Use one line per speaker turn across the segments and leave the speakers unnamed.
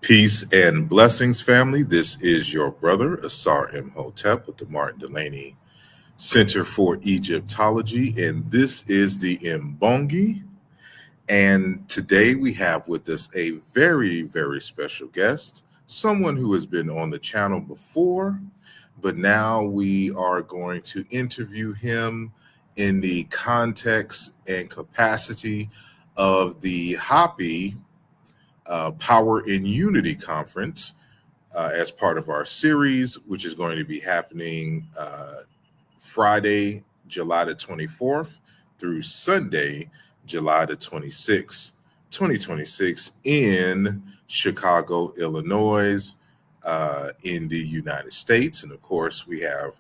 Peace and blessings, family. This is your brother, asarimhotep, with the Martin Delaney Center for Egyptology, and this is the Mbongi. And today we have with us a very, very special guest, someone who has been on the channel before, but now we are going to interview him in the context and capacity of the Hopi Power in Unity Conference as part of our series, which is going to be happening Friday, July the 24th through Sunday, July the 26th, 2026 in Chicago, Illinois, in the United States. And of course, we have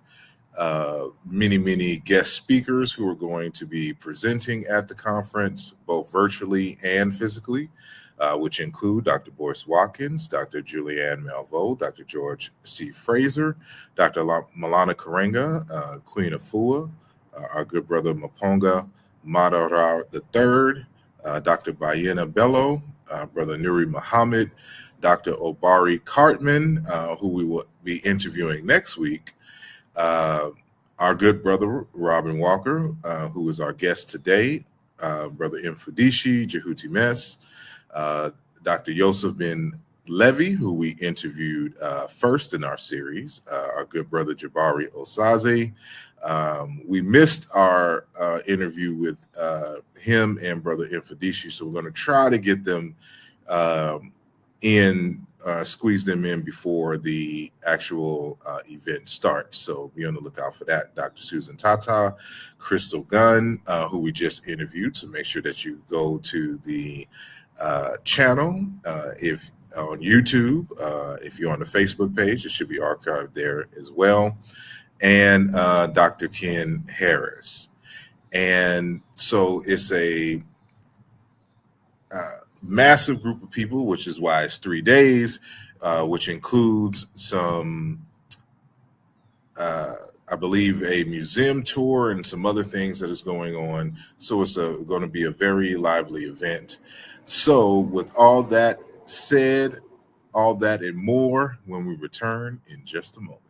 many guest speakers who are going to be presenting at the conference, both virtually and physically. Which include Dr. Boyce Watkins, Dr. Julianne Malveaux, Dr. George C. Fraser, Dr. Malana Karenga, Queen Afua, our good brother Maponga Madara III, Dr. Bayena Bello, Brother Nuri Muhammad, Dr. Obari Cartman, who we will be interviewing next week, our good brother Robin Walker, who is our guest today, Brother Mfudishi, Jehuti Mess, Dr. Yosef bin Levy, who we interviewed first in our series, our good brother Jabari Osaze. We missed our interview with him and Brother Mfudishi, so we're going to try to get them squeeze them in before the actual event starts. So be on the lookout for that. Dr. Susan Tata, Crystal Gunn, who we just interviewed. So make sure that you go to the channel if on YouTube, if you're on the Facebook page, it should be archived there as well, and Dr. Ken Harris. And so it's a massive group of people, which is why it's 3 days, which includes some I believe a museum tour and some other things that is going on. So it's going to be a very lively event. So with all that said, all that and more when we return in just a moment.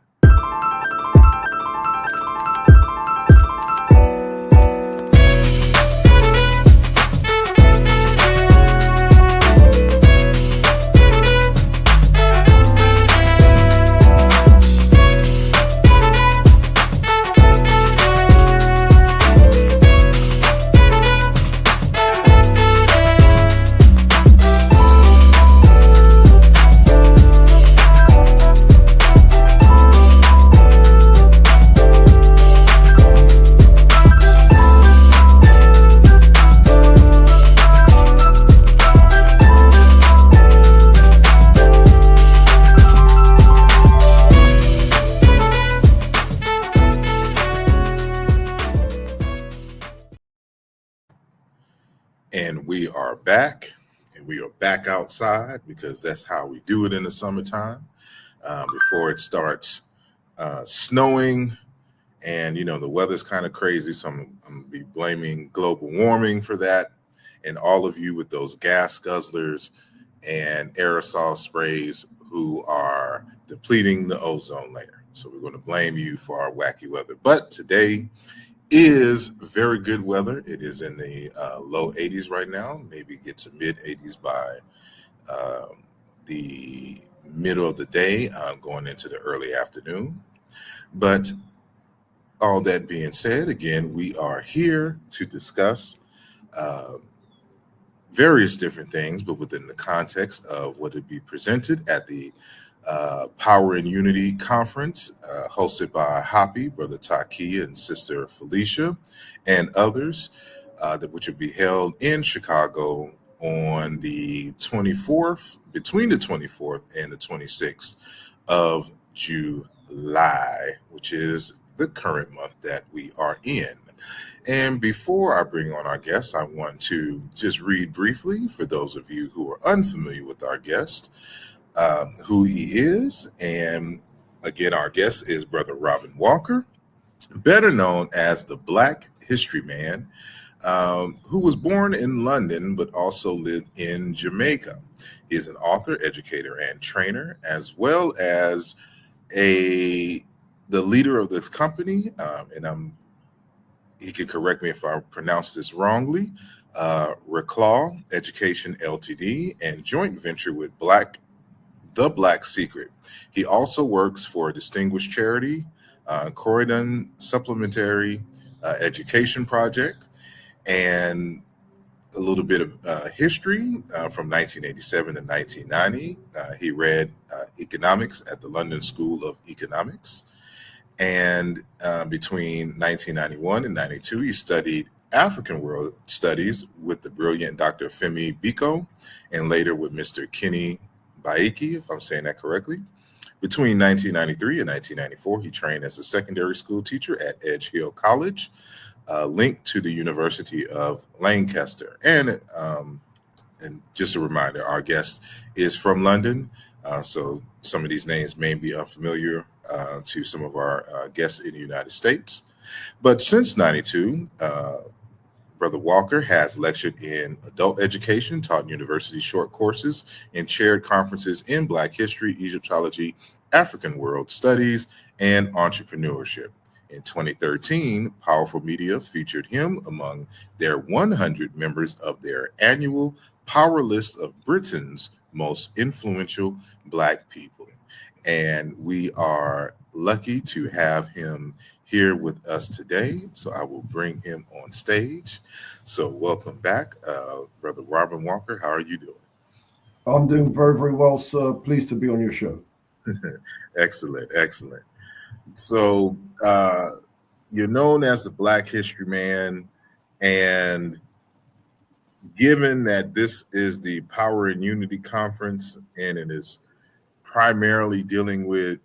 And we are back, and we are back outside because that's how we do it in the summertime before it starts snowing. And, the weather's kind of crazy, so I'm going to be blaming global warming for that. And all of you with those gas guzzlers and aerosol sprays who are depleting the ozone layer. So we're going to blame you for our wacky weather. But today is very good weather. It is in the low 80s right now, maybe get to mid 80s by the middle of the day, going into the early afternoon. But all that being said, again, we are here to discuss various different things, but within the context of what would be presented at the Power in Unity Conference, hosted by Hopi, Brother Taki and Sister Felicia, and others, which will be held in Chicago on the 24th, between the 24th and the 26th of July, which is the current month that we are in. And before I bring on our guest, I want to just read briefly, for those of you who are unfamiliar with our guest, who he is. And again, our guest is Brother Robin Walker, better known as the Black History Man, who was born in London but also lived in Jamaica. He is an author, educator, and trainer, as well as a the leader of this company. He could correct me if I pronounce this wrongly. Reclaw Education Ltd. and joint venture with The Black Secret. He also works for a distinguished charity, Corridon Supplementary Education Project, and a little bit of history from 1987 to 1990. He read economics at the London School of Economics. And between 1991 and 92, he studied African world studies with the brilliant Dr. Femi Biko, and later with Mr. Kenny Baiki, if I'm saying that correctly. Between 1993 and 1994, he trained as a secondary school teacher at Edge Hill College, linked to the University of Lancaster. And just a reminder, our guest is from London, so some of these names may be unfamiliar to some of our guests in the United States. But since 92, Brother Walker has lectured in adult education, taught university short courses, and chaired conferences in Black history, Egyptology, African world studies, and entrepreneurship. In 2013, Powerful Media featured him among their 100 members of their annual Power List of Britain's most influential Black people. And we are lucky to have him here with us today. So I will bring him on stage. So welcome back, Brother Robin Walker. How are you doing?
I'm doing very, very well, sir. Pleased to be on your show.
Excellent, excellent. So you're known as the Black History Man, and given that this is the Power and Unity Conference and it is primarily dealing with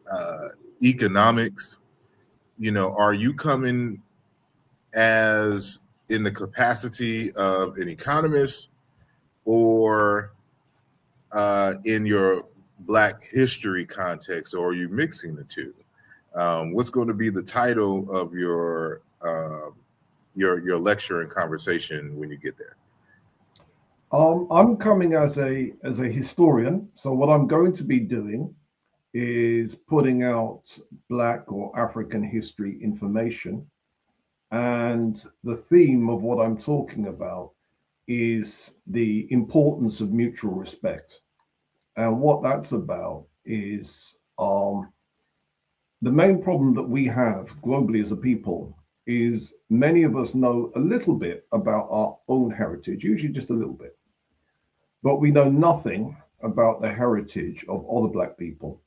uh, economics, are you coming as in the capacity of an economist or in your Black history context, or are you mixing the two? What's going to be the title of your lecture and conversation when you get there?
I'm coming as a historian. So what I'm going to be doing is putting out Black or African history information. And the theme of what I'm talking about is the importance of mutual respect. And what that's about is the main problem that we have globally as a people is many of us know a little bit about our own heritage, usually just a little bit, but we know nothing about the heritage of other Black people.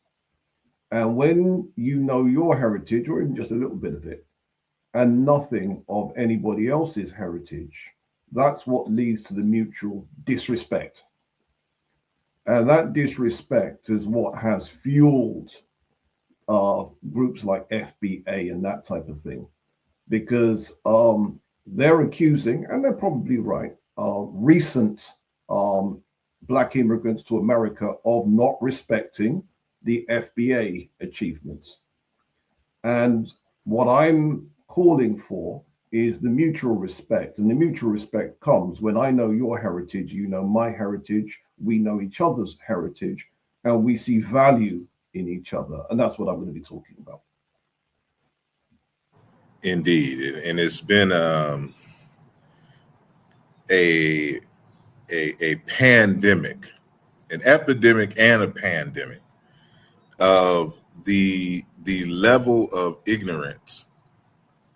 And when you know your heritage, or even just a little bit of it, and nothing of anybody else's heritage, that's what leads to the mutual disrespect. And that disrespect is what has fueled groups like FBA and that type of thing, because they're accusing, and they're probably right, recent Black immigrants to America of not respecting the FBA achievements. And what I'm calling for is the mutual respect. And the mutual respect comes when I know your heritage, you know my heritage, we know each other's heritage, and we see value in each other. And that's what I'm going to be talking about.
Indeed, and it's been a, a pandemic, an epidemic, and a pandemic of the level of ignorance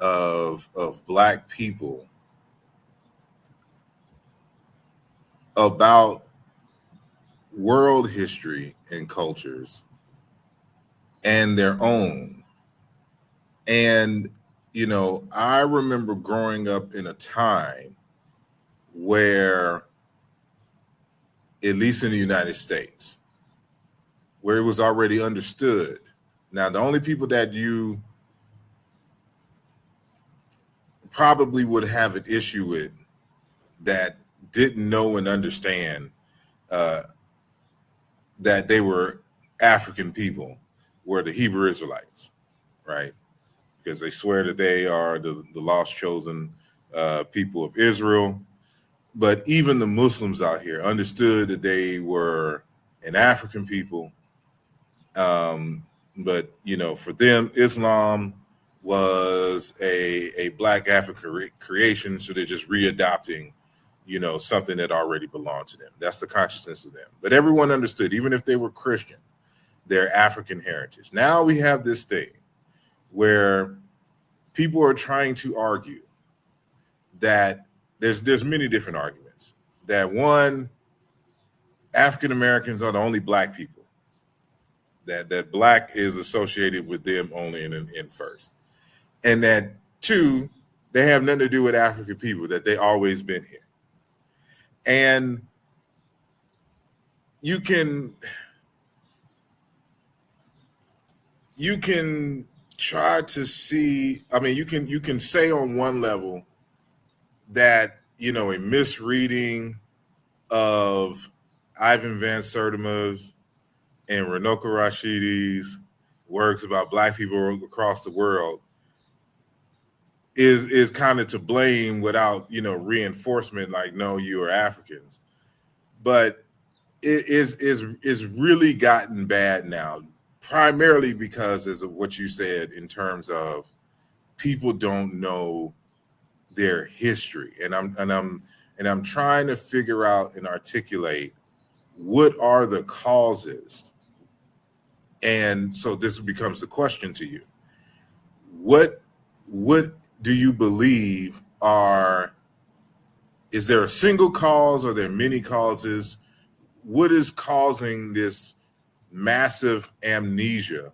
of Black people about world history and cultures and their own. And I remember growing up in a time where, at least in the United States, where it was already understood. Now, the only people that you probably would have an issue with that didn't know and understand uh, that they were African people were the Hebrew Israelites, right? Because they swear that they are the lost chosen people of Israel. But even the Muslims out here understood that they were an African people. But for them, Islam was a black African creation, so they're just readopting, something that already belonged to them. That's the consciousness of them. But everyone understood, even if they were Christian, their African heritage. Now we have this thing where people are trying to argue that there's many different arguments that one, African Americans are the only black people, that black is associated with them only in first, and that two, they have nothing to do with African people, that they always been here. And you can try to see, I mean, you can say on one level that a misreading of Ivan Van Sertima's and Runoko Rashidi's works about black people across the world is kind of to blame without reinforcement, like, no, you are Africans. But it is really gotten bad now, primarily because of what you said in terms of people don't know their history, and I'm trying to figure out and articulate what are the causes. And so this becomes the question to you: what do you believe is there a single cause? Are there many causes? What is causing this massive amnesia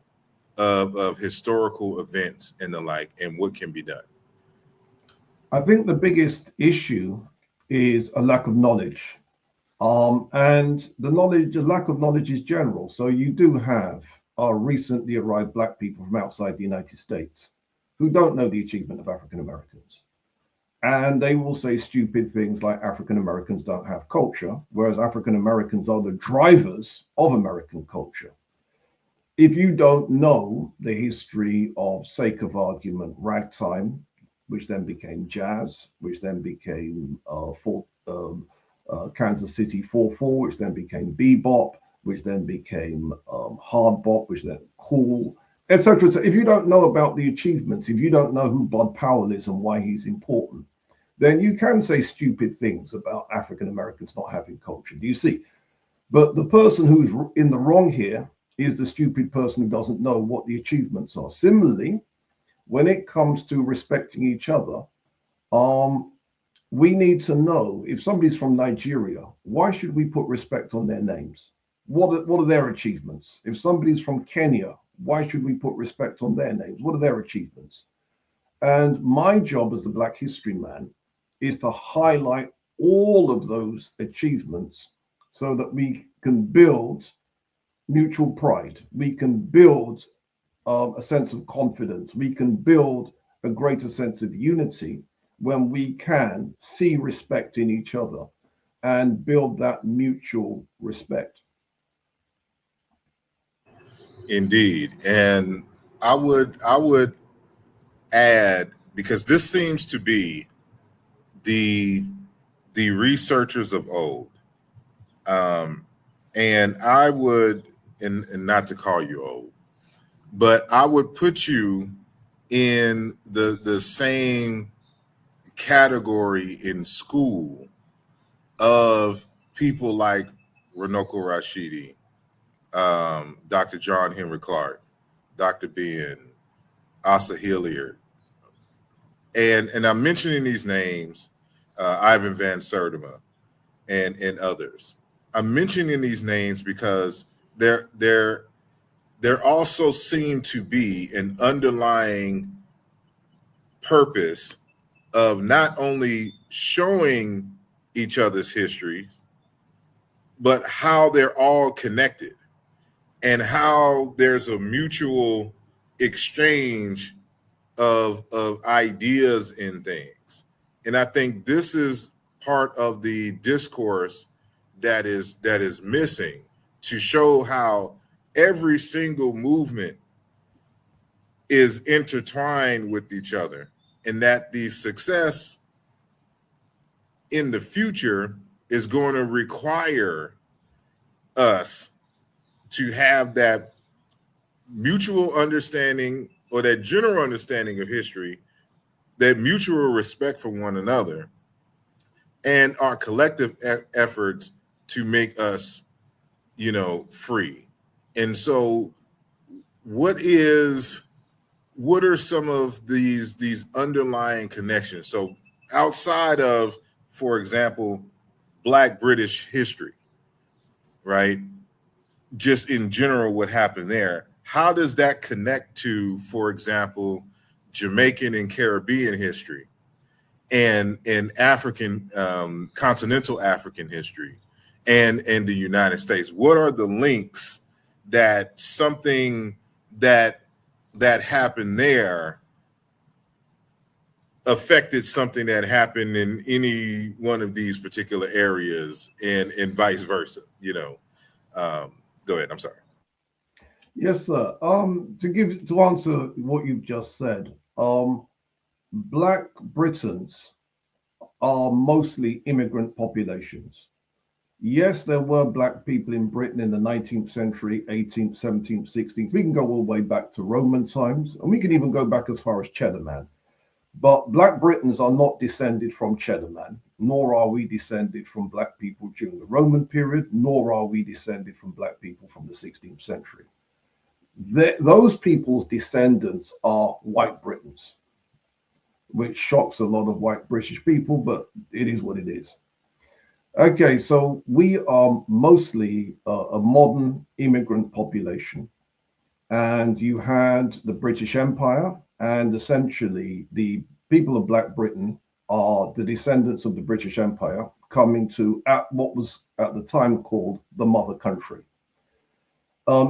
of historical events and the like, and what can be done?
I think the biggest issue is a lack of knowledge. And the lack of knowledge is general. So you do have recently arrived black people from outside the United States who don't know the achievement of African Americans. And they will say stupid things like African Americans don't have culture, whereas African Americans are the drivers of American culture. If you don't know the history of, sake of argument, ragtime, which then became jazz, which then became Kansas City 4/4, which then became bebop, which then became hard bop, which then cool, etc. So if you don't know about the achievements, if you don't know who Bud Powell is and why he's important, then you can say stupid things about African Americans not having culture. Do you see? But the person who's in the wrong here is the stupid person who doesn't know what the achievements are. Similarly, when it comes to respecting each other, we need to know if somebody's from Nigeria, why should we put respect on their names? What are their achievements? If somebody's from Kenya, why should we put respect on their names? What are their achievements? And my job as the Black History Man is to highlight all of those achievements so that we can build mutual pride. We can build a sense of confidence. We can build a greater sense of unity when we can see respect in each other and build that mutual respect.
Indeed. And I would add, because this seems to be the researchers of old. And I would, and not to call you old, but I would put you in the same category in school of people like Runoko Rashidi, Dr. John Henry Clark, Dr. Ben, Asa Hilliard, and I'm mentioning these names, Ivan Van Sertima, and others. I'm mentioning these names because there also seem to be an underlying purpose of not only showing each other's histories, but how they're all connected and how there's a mutual exchange of ideas and things. And I think this is part of the discourse that is missing, to show how every single movement is intertwined with each other, and that the success in the future is going to require us to have that mutual understanding or that general understanding of history, that mutual respect for one another, and our collective efforts to make us, free. And so, what are some of these underlying connections? So, outside of, for example, Black British history, right? Just in general, what happened there? How does that connect to, for example, Jamaican and Caribbean history, and African, continental African history, and the United States? What are the links that something that happened there affected something that happened in any one of these particular areas, and vice versa? Go ahead. I'm sorry.
Yes, sir. To answer what you've just said, Black Britons are mostly immigrant populations. Yes, there were Black people in Britain in the 19th century, 18th, 17th, 16th. We can go all the way back to Roman times, and we can even go back as far as Cheddar Man. But Black Britons are not descended from Cheddar Man, nor are we descended from Black people during the Roman period, nor are we descended from Black people from the 16th century. Those people's descendants are white Britons, which shocks a lot of white British people, but it is what it is. Okay, so we are mostly a modern immigrant population. And you had the British Empire, and essentially the people of Black Britain are the descendants of the British Empire coming to at what was at the time called the mother country.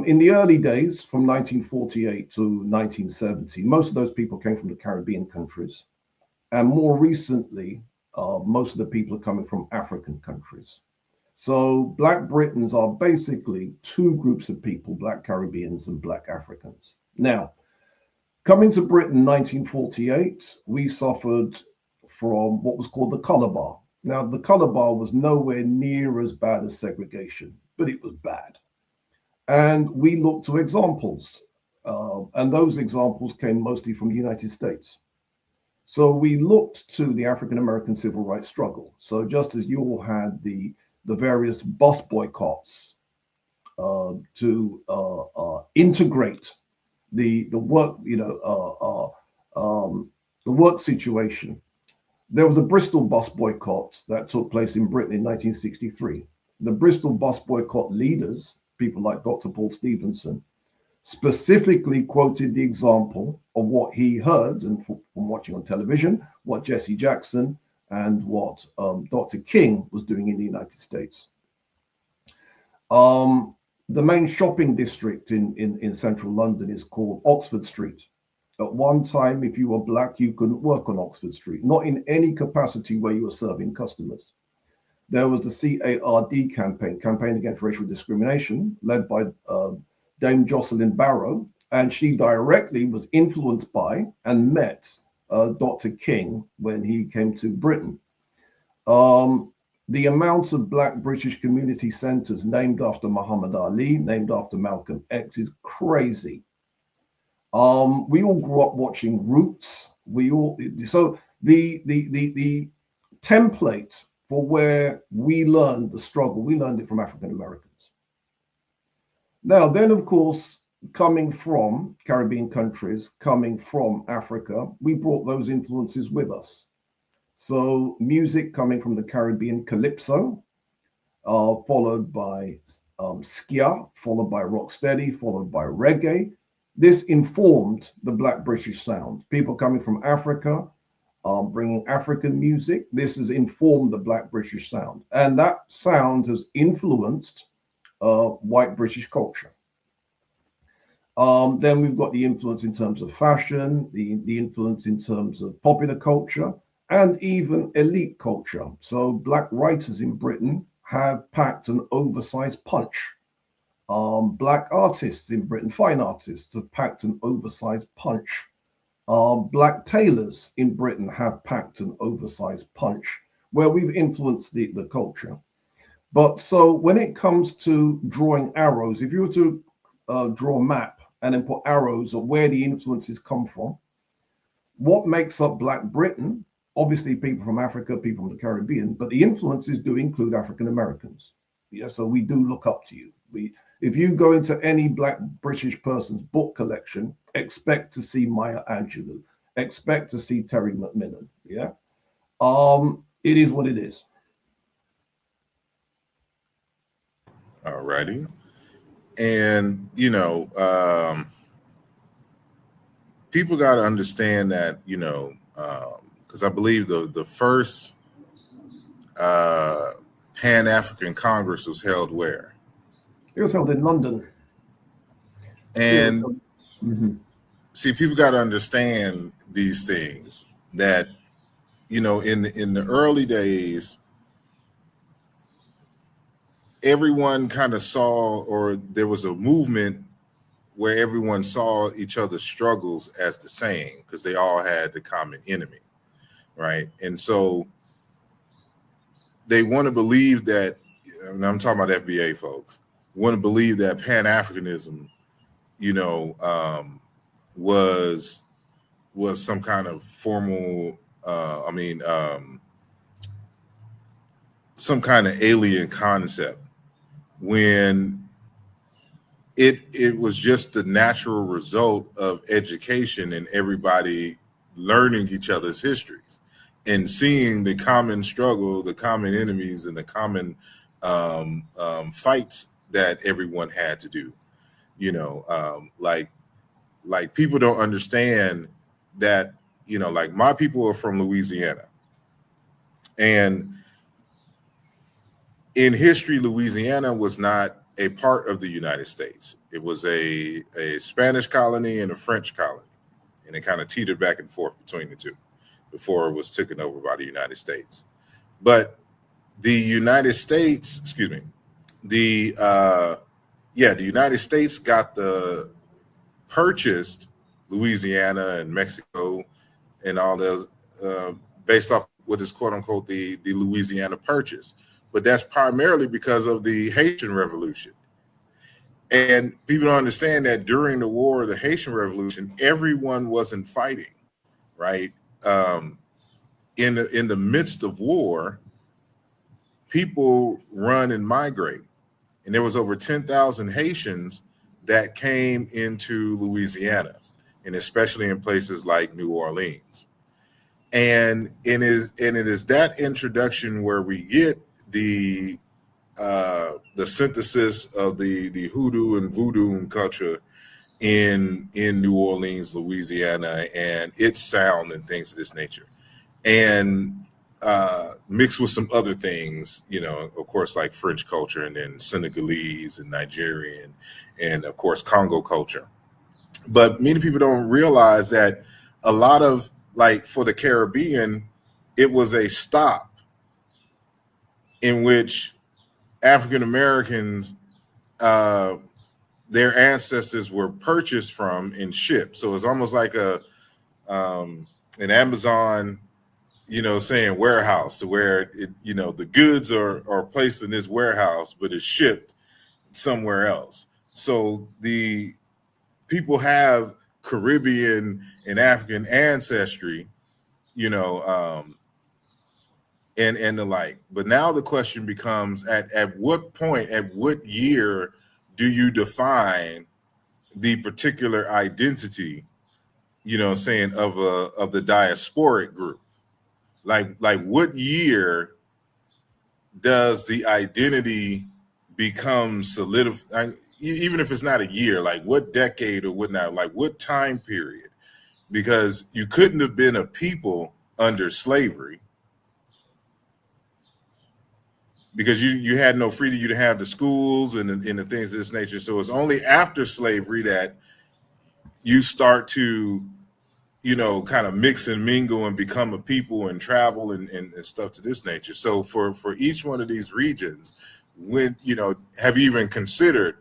In the early days, from 1948 to 1970, most of those people came from the Caribbean countries. And more recently, most of the people are coming from African countries. So Black Britons are basically two groups of people, Black Caribbeans and Black Africans. Now, coming to Britain in 1948, we suffered from what was called the colour bar. Now, the colour bar was nowhere near as bad as segregation, but it was bad. And we looked to examples, and those examples came mostly from the United States. So we looked to the African American civil rights struggle. So just as you all had the various bus boycotts to integrate the work, the work situation, there was a Bristol bus boycott that took place in Britain in 1963. The Bristol bus boycott leaders, people like Dr. Paul Stevenson, specifically quoted the example of what he heard and from watching on television, what Jesse Jackson and what Dr. King was doing in the United States. The main shopping district in central London is called Oxford Street. At one time, if you were Black, you couldn't work on Oxford Street, not in any capacity where you were serving customers. There was the CARD campaign against racial discrimination, led by Dame Jocelyn Barrow, and she directly was influenced by and met Dr. King when he came to Britain. The amount of Black British community centres named after Muhammad Ali, named after Malcolm X is crazy. We all grew up watching Roots. So the template for where we learned the struggle, we learned it from African Americans. Now, then, of course, coming from Caribbean countries, coming from Africa, we brought those influences with us. So music coming from the Caribbean, calypso, followed by skia, followed by rocksteady, followed by reggae. This informed the Black British sound. People coming from Africa, bringing African music. This has informed the Black British sound. And that sound has influenced white British culture. Then we've got the influence in terms of fashion, the influence in terms of popular culture, and even elite culture. So Black writers in Britain have packed an oversized punch. Black artists in Britain, fine artists, have packed an oversized punch. Black tailors in Britain have packed an oversized punch. where we've influenced the culture. But so when it comes to drawing arrows, if you were to draw a map and then put arrows of where the influences come from, what makes up Black Britain? Obviously, people from Africa, people from the Caribbean, but the influences do include African Americans. Yeah, so we do look up to you. If you go into any Black British person's book collection, expect to see Maya Angelou, expect to see Terry McMillan. Yeah, it is what it is.
All righty. And, people got to understand that, because I believe the first Pan African Congress was held where?
It was held in London.
And
Mhm.
see, people got to understand these things that, in the early days, everyone kind of saw, or there was a movement where everyone saw each other's struggles as the same because they all had the common enemy, right? And so they want to believe that, and I'm talking about FBA folks, want to believe that Pan-Africanism, was some kind of formal, some kind of alien concept, when it was just the natural result of education and everybody learning each other's histories and seeing the common struggle, the common enemies, and the common fights that everyone had to do. Like people don't understand that, like my people are from Louisiana, and in history, Louisiana was not a part of the United States. It was a Spanish colony and a French colony, and it kind of teetered back and forth between the two before it was taken over by the United States. But the United States, excuse me, the United States got the purchased Louisiana and Mexico and all those based off what is quote unquote the Louisiana Purchase. But that's primarily because of the Haitian Revolution. And people don't understand that during the war of the Haitian Revolution, everyone wasn't fighting, right? In the midst of war, people run and migrate. And there was over 10,000 Haitians that came into Louisiana, and especially in places like New Orleans. And it is that introduction where we get the synthesis of the hoodoo and voodoo culture in New Orleans, Louisiana, and its sound and things of this nature, and mixed with some other things, of course, like French culture, and then Senegalese and Nigerian, and of course Congo culture. But many people don't realize that a lot of, like, for the Caribbean, it was a stop in which African Americans, their ancestors were purchased from and shipped. So it's almost like an Amazon, saying warehouse, to where the goods are placed in this warehouse, but it's shipped somewhere else. So the people have Caribbean and African ancestry, and the like. But now the question becomes, at what point, at what year do you define the particular identity, saying of the diasporic group? Like what year does the identity become solidified? Even if it's not a year, like what decade or whatnot, like what time period? Because you couldn't have been a people under slavery, because you had no freedom. You to have the schools and the things of this nature. So it's only after slavery that you start to, kind of mix and mingle and become a people and travel and stuff to this nature. So for each one of these regions, when, have you even considered,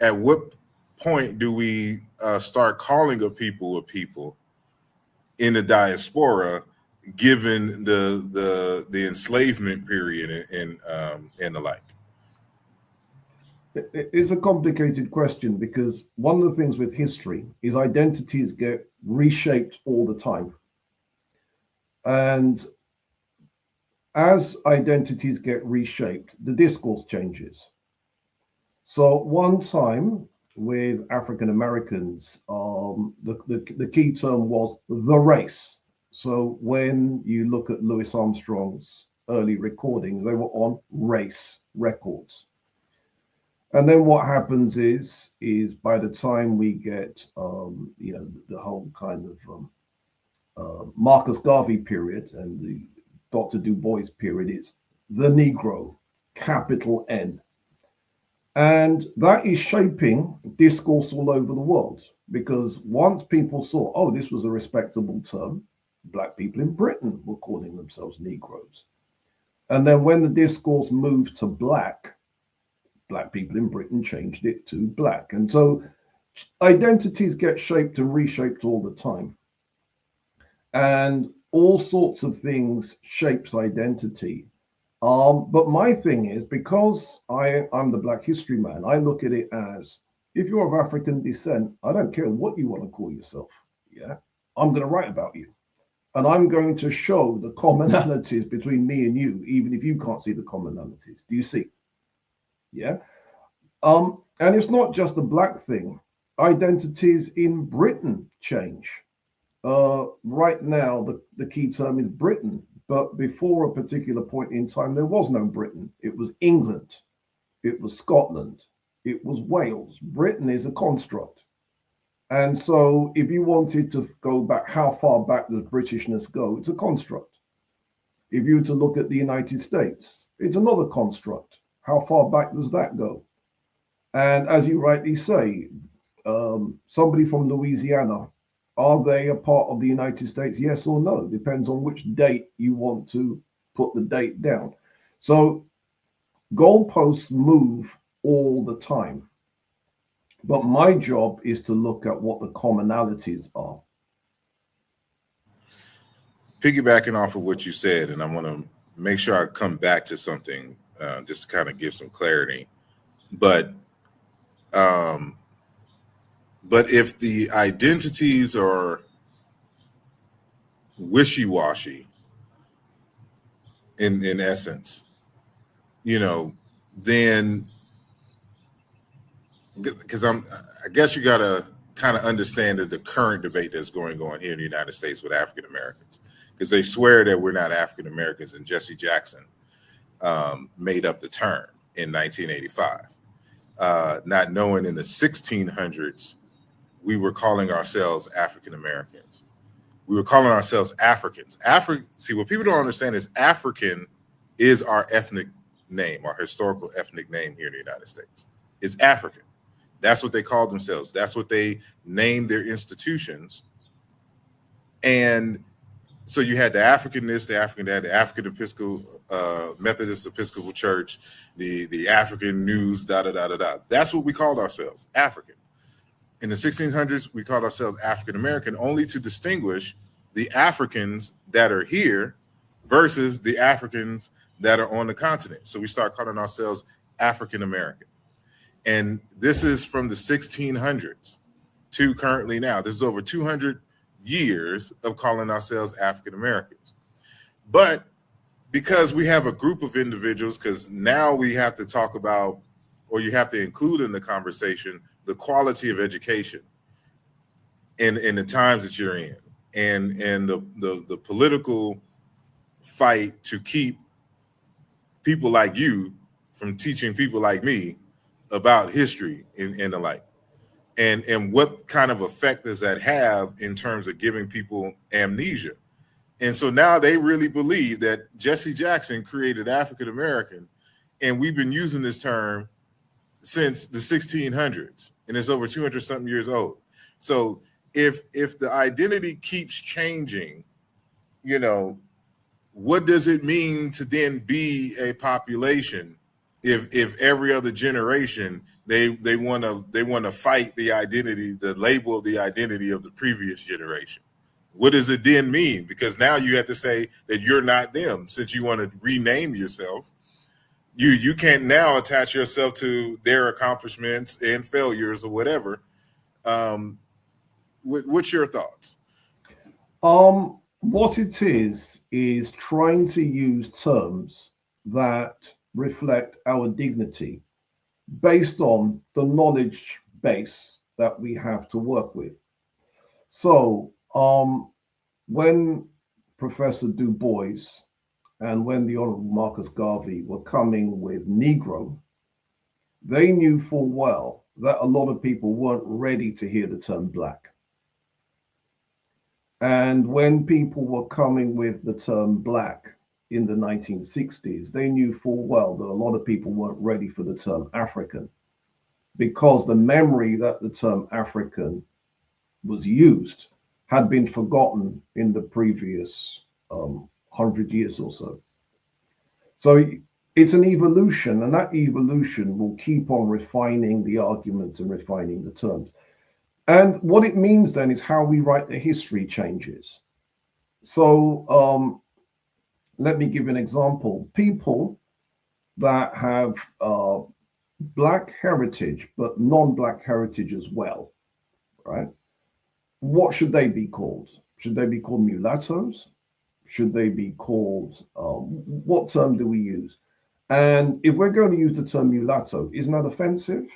at what point do we start calling a people in the diaspora, given the enslavement period and the like?
It's a complicated question because one of the things with history is identities get reshaped all the time. And as identities get reshaped, the discourse changes. So one time with African Americans, the key term was the race. So when you look at Louis Armstrong's early recordings, they were on race records. And then what happens is by the time we get the whole kind of Marcus Garvey period and the Dr. Du Bois period, it's the Negro, capital N. And that is shaping discourse all over the world because once people saw, oh, this was a respectable term, Black people in Britain were calling themselves Negroes. And then when the discourse moved to Black people in Britain changed it to Black. And so identities get shaped and reshaped all the time. And all sorts of things shapes identity. But my thing is, because I'm the Black history man, I look at it as, if you're of African descent, I don't care what you want to call yourself. Yeah, I'm going to write about you. And I'm going to show the commonalities between me and you, even if you can't see the commonalities. Do you see? Yeah. And it's not just a Black thing. Identities in Britain change. Right now, the key term is Britain. But before a particular point in time, there was no Britain. It was England. It was Scotland. It was Wales. Britain is a construct. And so if you wanted to go back, how far back does Britishness go? It's a construct. If you were to look at the United States, it's another construct. How far back does that go? And as you rightly say, somebody from Louisiana, are they a part of the United States? Yes or no? Depends on which date you want to put the date down. So goalposts move all the time. But my job is to look at what the commonalities are.
Piggybacking off of what you said, and I want to make sure I come back to something just to kind of give some clarity. But if the identities are wishy-washy in essence, then because I guess you got to kind of understand the current debate that's going on here in the United States with African Americans, because they swear that we're not African Americans, and Jesse Jackson made up the term in 1985, not knowing in the 1600s we were calling ourselves African Americans. We were calling ourselves Africans. See, what people don't understand is African is our ethnic name, our historical ethnic name here in the United States. It's African. That's what they called themselves. That's what they named their institutions. And so you had the African this, the African that, the African Episcopal Methodist Episcopal Church, the African News, da da da da da. That's what we called ourselves, African. In the 1600s, we called ourselves African American, only to distinguish the Africans that are here versus the Africans that are on the continent. So we start calling ourselves African American. And this is from the 1600s to currently now. This is over 200 years of calling ourselves African Americans. But because we have a group of individuals, because now we have to talk about, or you have to include in the conversation, the quality of education in the times that you're in, and the political fight to keep people like you from teaching people like me about history and the like. And what kind of effect does that have in terms of giving people amnesia? And so now they really believe that Jesse Jackson created African American, and we've been using this term since the 1600s, and it's over 200 something years old. So if the identity keeps changing, what does it mean to then be a population if every other generation they want to fight the identity, the label of the identity of the previous generation? what does it then mean? Because now you have to say that you're not them. Since you want to rename yourself, you can't now attach yourself to their accomplishments and failures or whatever. Um, what's your thoughts?
What it is trying to use terms that reflect our dignity based on the knowledge base that we have to work with. So, when Professor Du Bois and when the Honorable Marcus Garvey were coming with Negro, they knew full well that a lot of people weren't ready to hear the term black. And when people were coming with the term black in the 1960s, they knew full well that a lot of people weren't ready for the term African because the memory that the term African was used had been forgotten in the previous 100 years or so. So it's an evolution, and that evolution will keep on refining the arguments and refining the terms. And what it means then is how we write the history changes. So let me give you an example. People that have Black heritage, but non-Black heritage as well, right? What should they be called? Should they be called mulattoes? Should they be called, what term do we use? And if we're going to use the term mulatto, isn't that offensive?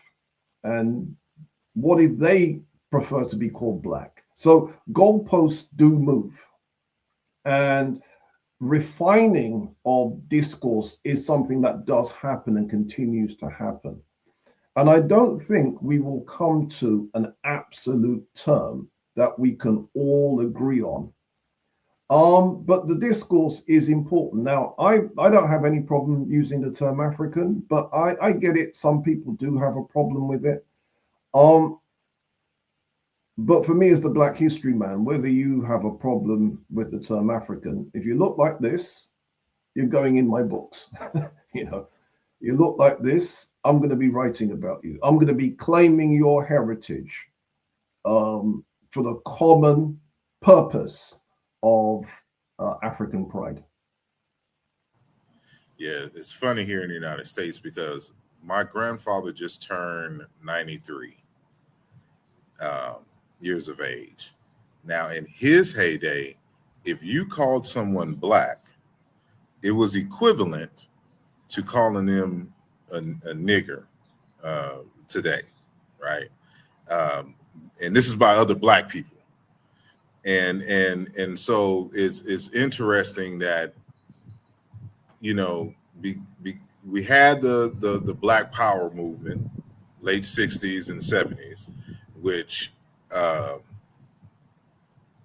And what if they prefer to be called black? So goalposts do move. And refining of discourse is something that does happen and continues to happen. And I don't think we will come to an absolute term that we can all agree on. But the discourse is important. Now, I don't have any problem using the term African, but I get it. Some people do have a problem with it. But for me, as the Black history man, whether you have a problem with the term African, if you look like this, you're going in my books. You know, you look like this, I'm going to be writing about you. I'm going to be claiming your heritage for the common purpose of African pride.
Yeah, it's funny here in the United States because my grandfather just turned 93 um, years of age. Now, in his heyday, if you called someone black, it was equivalent to calling them a nigger today, right? Um, and this is by other black people. And so it's interesting that be, be, we had the Black Power movement, late 60s and 70s, which uh,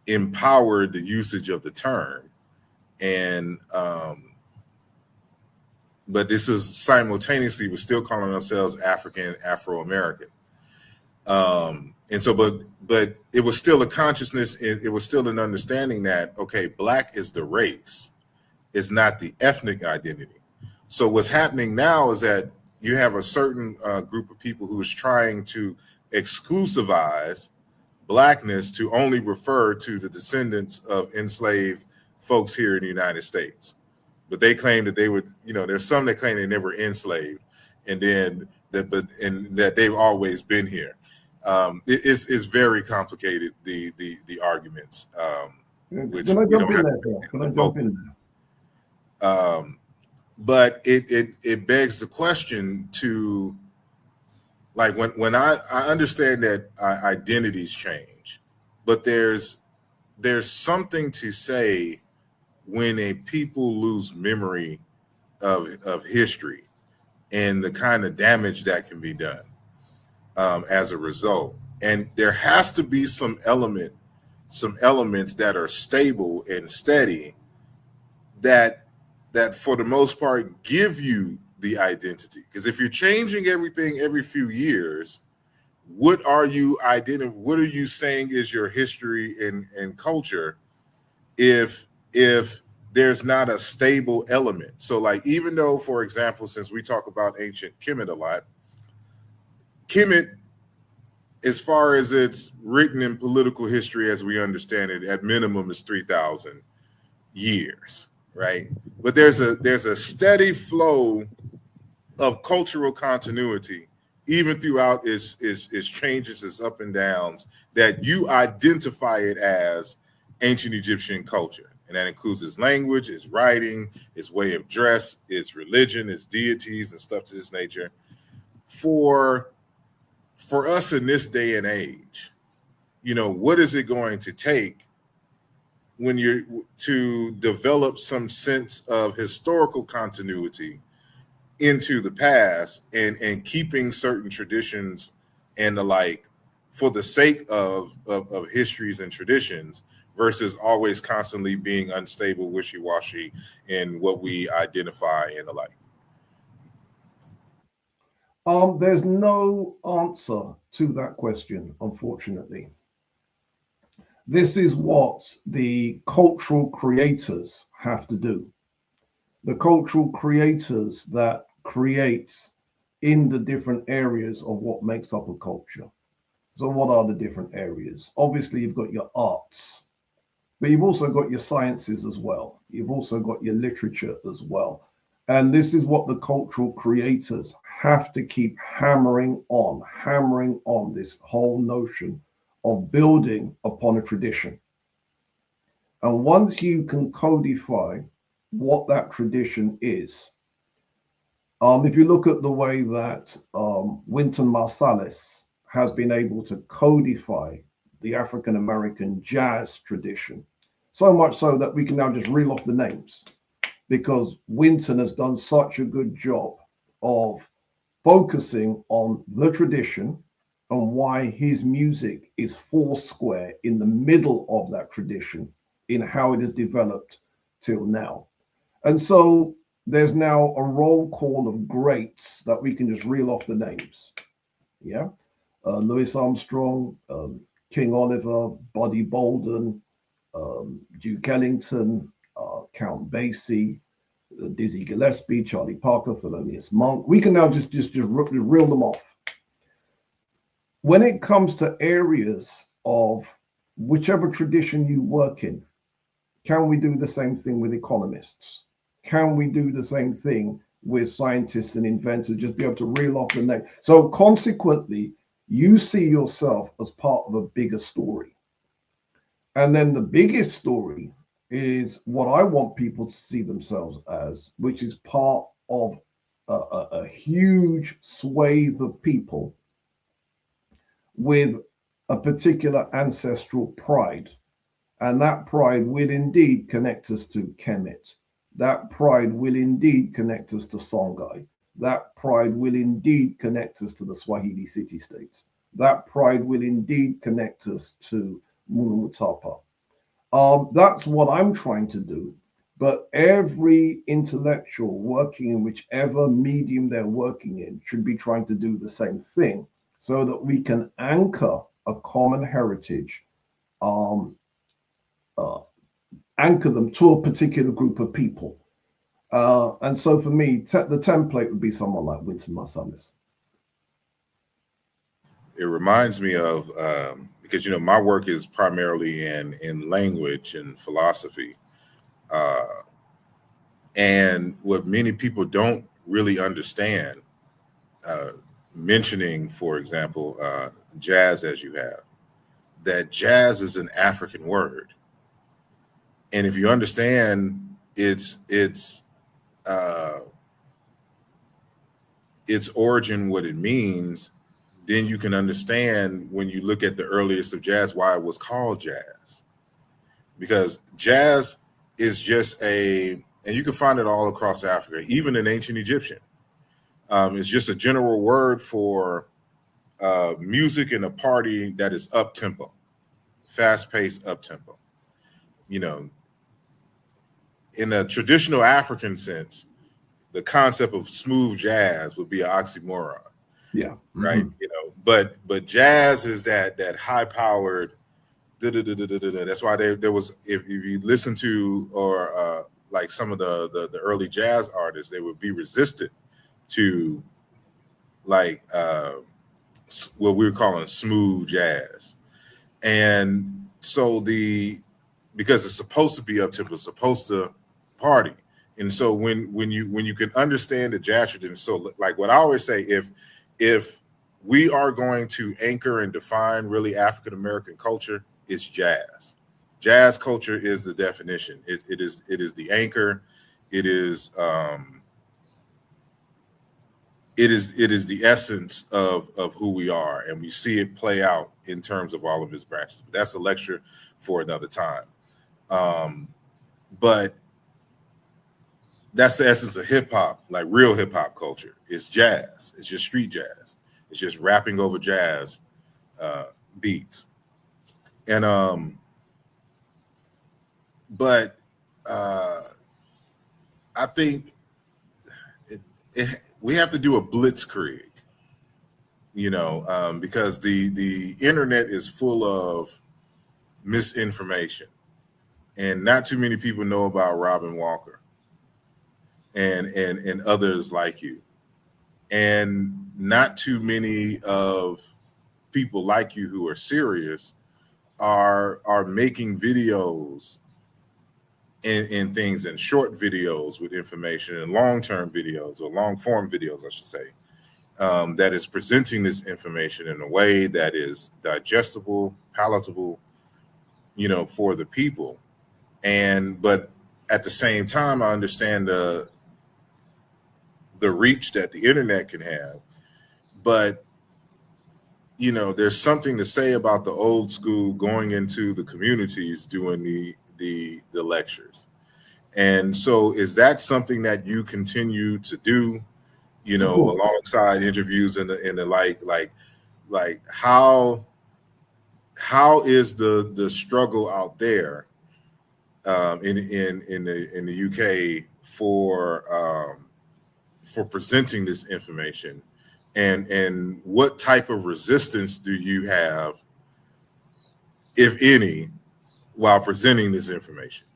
empowered the usage of the term, and but this is simultaneously we're still calling ourselves African, Afro American, and so but it was still a consciousness, it was still an understanding that okay, black is the race, it's not the ethnic identity. So what's happening now is that you have a certain group of people who is trying to exclusivize blackness to only refer to the descendants of enslaved folks here in the United States. But they claim that they would, there's some that claim they never enslaved, and then that they've always been here. It's very complicated, the arguments, which
Can I
we
jump
don't
in
have
there, Phil? Can I jump in there?
but it begs the question to, like, when I understand that identities change, but there's something to say when a people lose memory of history and the kind of damage that can be done as a result. And there has to be some elements that are stable and steady that for the most part give you the identity. Because if you're changing everything every few years, what are you what are you saying is your history and culture if there's not a stable element? So, like, even though, for example, since we talk about ancient Kemet a lot, Kemet as far as it's written in political history as we understand it, at minimum is 3,000 years, right? But there's a steady flow of cultural continuity, even throughout its changes, its up and downs, that you identify it as ancient Egyptian culture. And that includes its language, its writing, its way of dress, its religion, its deities, and stuff to this nature. For for us in this day and age, what is it going to take when you're to develop some sense of historical continuity into the past, and keeping certain traditions and the like, for the sake of histories and traditions, versus always constantly being unstable, wishy-washy in what we identify and the like?
There's no answer to that question, unfortunately. This is what the cultural creators have to do. The cultural creators that create in the different areas of what makes up a culture. So, what are the different areas? Obviously, you've got your arts, but you've also got your sciences as well. You've also got your literature as well. And this is what the cultural creators have to keep hammering on this whole notion of building upon a tradition. And once you can codify what that tradition is, if you look at the way that Wynton Marsalis has been able to codify the African American jazz tradition, so much so that we can now just reel off the names, because Wynton has done such a good job of focusing on the tradition and why his music is foursquare in the middle of that tradition in how it has developed till now. And so there's now a roll call of greats that we can just reel off the names. Yeah. Louis Armstrong, King Oliver, Buddy Bolden, Duke Ellington, Count Basie, Dizzy Gillespie, Charlie Parker, Thelonious Monk. We can now just reel them off. When it comes to areas of whichever tradition you work in, can we do the same thing with economists? Can we do the same thing with scientists and inventors? Just be able to reel off the name. So consequently, you see yourself as part of a bigger story. And then the biggest story is what I want people to see themselves as, which is part of a huge swathe of people with a particular ancestral pride. And that pride will indeed connect us to Kemet. That pride will indeed connect us to Songhai. That pride will indeed connect us to the Swahili city states. That pride will indeed connect us to Munumutapa. That's what I'm trying to do. But every intellectual working in whichever medium they're working in should be trying to do the same thing, so that we can anchor a common heritage, um, uh, anchor them to a particular group of people. And so for me, the template would be someone like Wynton Marsalis.
It reminds me of, because my work is primarily in language and philosophy, uh, and what many people don't really understand, uh, mentioning, for example, jazz, as you have, that jazz is an African word, and if you understand uh, its origin, what it means, then you can understand, when you look at the earliest of jazz, why it was called jazz. Because jazz is just and you can find it all across Africa, even in ancient Egyptian. It's just a general word for music in a party that is up tempo, fast paced up tempo. You know, in a traditional African sense, the concept of smooth jazz would be an oxymoron,
Yeah.
right?
Mm-hmm.
But jazz is that high powered. That's why there was, if you listen to, or like some of the early jazz artists, they would be resistant to, like, what we were calling smooth jazz. And so because it's supposed to be up tempo, it's supposed to party. And so when you can understand the jazz tradition, so like what I always say, if we are going to anchor and define really African American culture, it's jazz. Jazz culture is the definition. It is the anchor. It is it is the essence of who we are, and we see it play out in terms of all of its branches. But that's a lecture for another time. Um, but that's the essence of hip hop, like real hip hop culture. It's jazz. It's just street jazz. It's just rapping over jazz uh, beats. And but uh, I think we have to do a blitzkrieg, because the internet is full of misinformation, and not too many people know about Robin Walker and others like you, and not too many of people like you who are serious are making videos and things, and short videos with information, and long-term videos, or long-form videos, I should say, that is presenting this information in a way that is digestible, palatable, for the people. But at the same time, I understand the reach that the internet can have. But there's something to say about the old school going into the communities doing the lectures. And so, is that something that you continue to do?
Of course.
Alongside interviews and the like how is the struggle out there, in the UK for presenting this information, and what type of resistance do you have, if any, while presenting this information?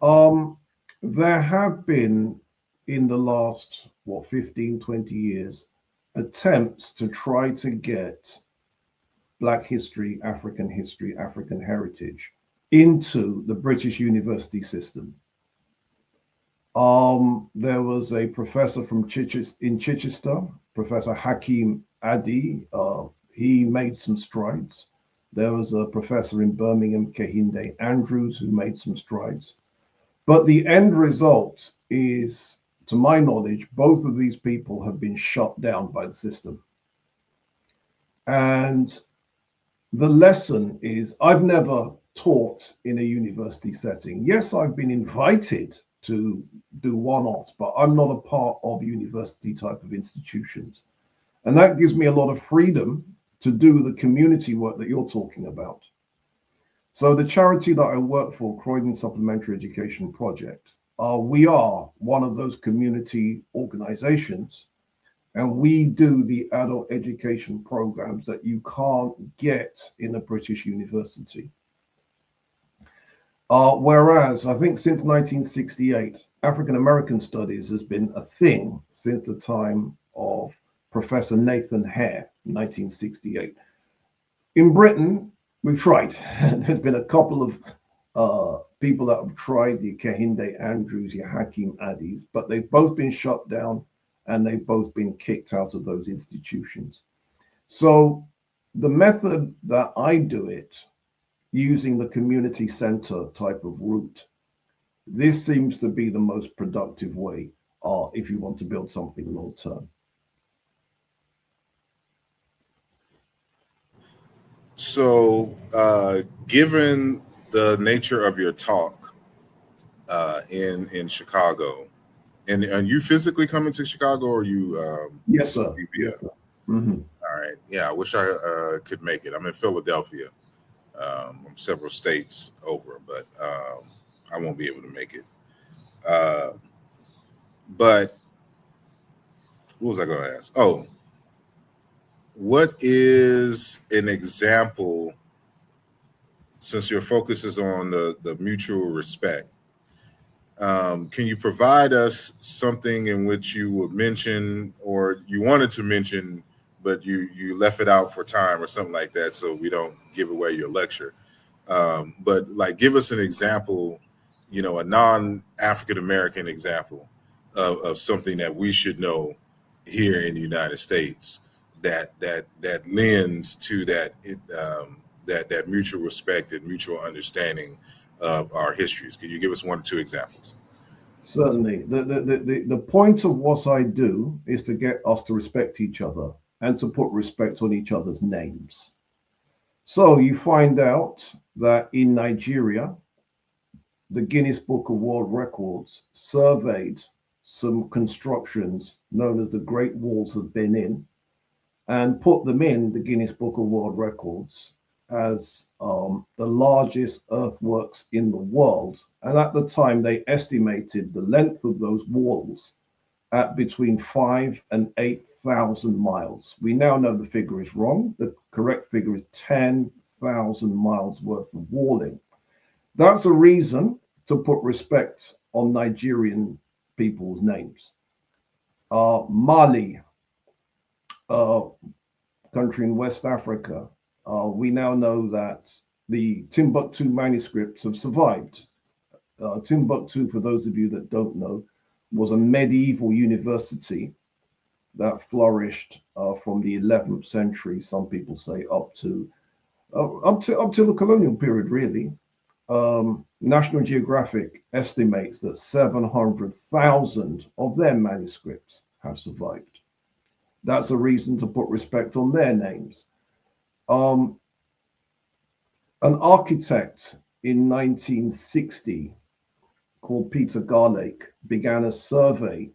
Um, there have been in the last 15, 20 years attempts to try to get Black history, African heritage into the British university system. There was a professor from Chichester, Professor Hakim Adi. He made some strides. There was a professor in Birmingham, Kehinde Andrews, who made some strides. But the end result is, to my knowledge, both of these people have been shut down by the system. And the lesson is, I've never taught in a university setting. Yes, I've been invited to do one-offs, but I'm not a part of university type of institutions. And that gives me a lot of freedom to do the community work that you're talking about. So the charity that I work for, Croydon Supplementary Education Project, we are one of those community organizations, and we do the adult education programs that you can't get in a British university. Whereas I think since 1968, African American studies has been a thing since the time of Professor Nathan Hare, 1968. In Britain, we've tried. There's been a couple of people that have tried, the Kehinde Andrews, the Hakim Adis, but they've both been shut down and they've both been kicked out of those institutions. So the method that I do it, using the community center type of route, this seems to be the most productive way if you want to build something long term.
So, given the nature of your talk in Chicago, and are you physically coming to Chicago, or you?
Yes, sir.
Via?
Yes, sir. Mm-hmm.
All right. Yeah, I wish I could make it. I'm in Philadelphia. I'm several states over, but I won't be able to make it. Uh, but what was I going to ask? Oh, what is an example, since your focus is on the mutual respect? Can you provide us something in which you would mention, or you wanted to mention, but you left it out for time or something like that, so we don't give away your lecture. But like, give us an example, a non-African American example of something that we should know here in the United States that lends to that mutual respect and mutual understanding of our histories. Can you give us one or two examples?
Certainly. The point of what I do is to get us to respect each other and to put respect on each other's names. So you find out that in Nigeria, the Guinness Book of World Records surveyed some constructions known as the Great Walls of Benin and put them in the Guinness Book of World Records as the largest earthworks in the world. And at the time, they estimated the length of those walls at between 5 and 8,000 miles. We now know the figure is wrong. The correct figure is 10,000 miles worth of walling. That's a reason to put respect on Nigerian people's names. Mali, country in West Africa, we now know that the Timbuktu manuscripts have survived. Timbuktu, for those of you that don't know, was a medieval university that flourished from the 11th century. Some people say up to the colonial period, really. National Geographic estimates that 700,000 of their manuscripts have survived. That's a reason to put respect on their names. An architect in 1960 called Peter Garlake began a survey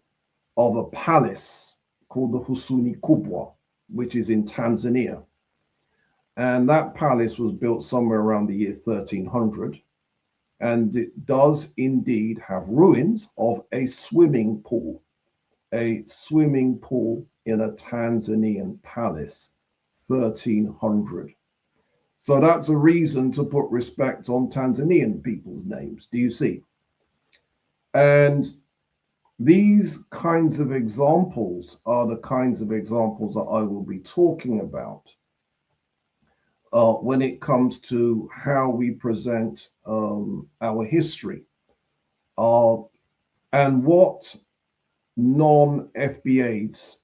of a palace called the Husuni Kubwa, which is in Tanzania. And that palace was built somewhere around the year 1300. And it does indeed have ruins of a swimming pool in a Tanzanian palace, 1300. So that's a reason to put respect on Tanzanian people's names. Do you see? And these kinds of examples are the kinds of examples that I will be talking about when it comes to how we present our history and what non-FBAs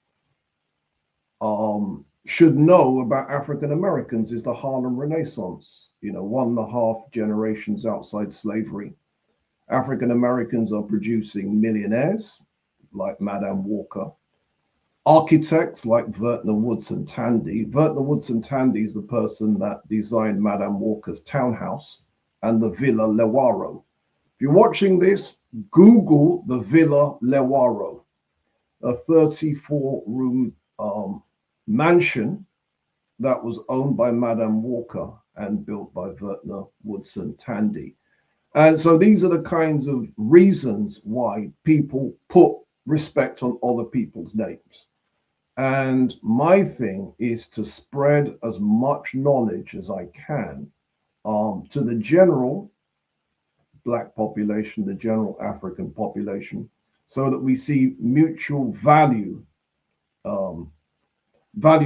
should know about African Americans is the Harlem Renaissance. 1.5 generations outside slavery. African Americans are producing millionaires like Madame Walker, architects like Vertner Woodson Tandy. Vertner Woodson Tandy is the person that designed Madame Walker's townhouse and the Villa Lewaro. If you're watching this, Google the Villa Lewaro, a 34-room mansion that was owned by Madame Walker and built by Vertner Woodson Tandy. And so these are the kinds of reasons why people put respect on other people's names. And my thing is to spread as much knowledge as I can to the general Black population, the general African population, so that we see mutual value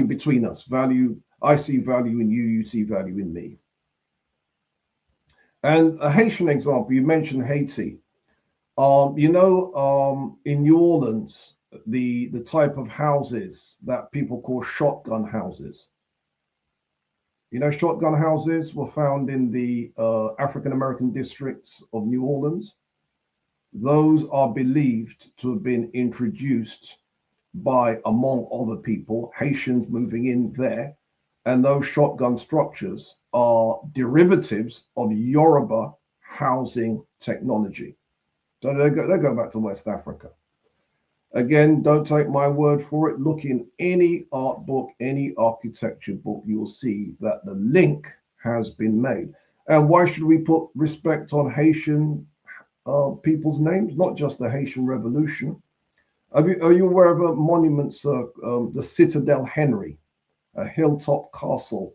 between us. Value, I see value in you, you see value in me. And a Haitian example, you mentioned Haiti. In New Orleans, the type of houses that people call shotgun houses. Shotgun houses were found in the African American districts of New Orleans. Those are believed to have been introduced by, among other people, Haitians moving in there. And those shotgun structures are derivatives of Yoruba housing technology. So they go back to West Africa. Again, don't take my word for it. Look in any art book, any architecture book, you'll see that the link has been made. And why should we put respect on Haitian people's names? Not just the Haitian Revolution. Are you aware of a monument, sir, the Citadel Henry, a hilltop castle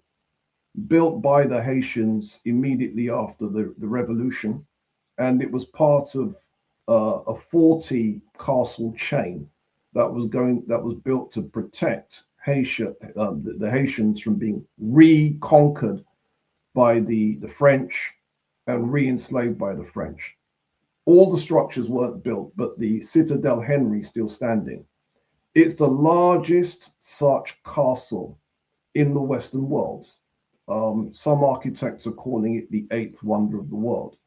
built by the Haitians immediately after the revolution? And it was part of a 40 castle chain that was built to protect the Haitians from being reconquered by the French and re-enslaved by the French. All the structures weren't built, but the Citadel Henry still standing. It's the largest such castle in the Western world. Some architects are calling it the eighth wonder of the world.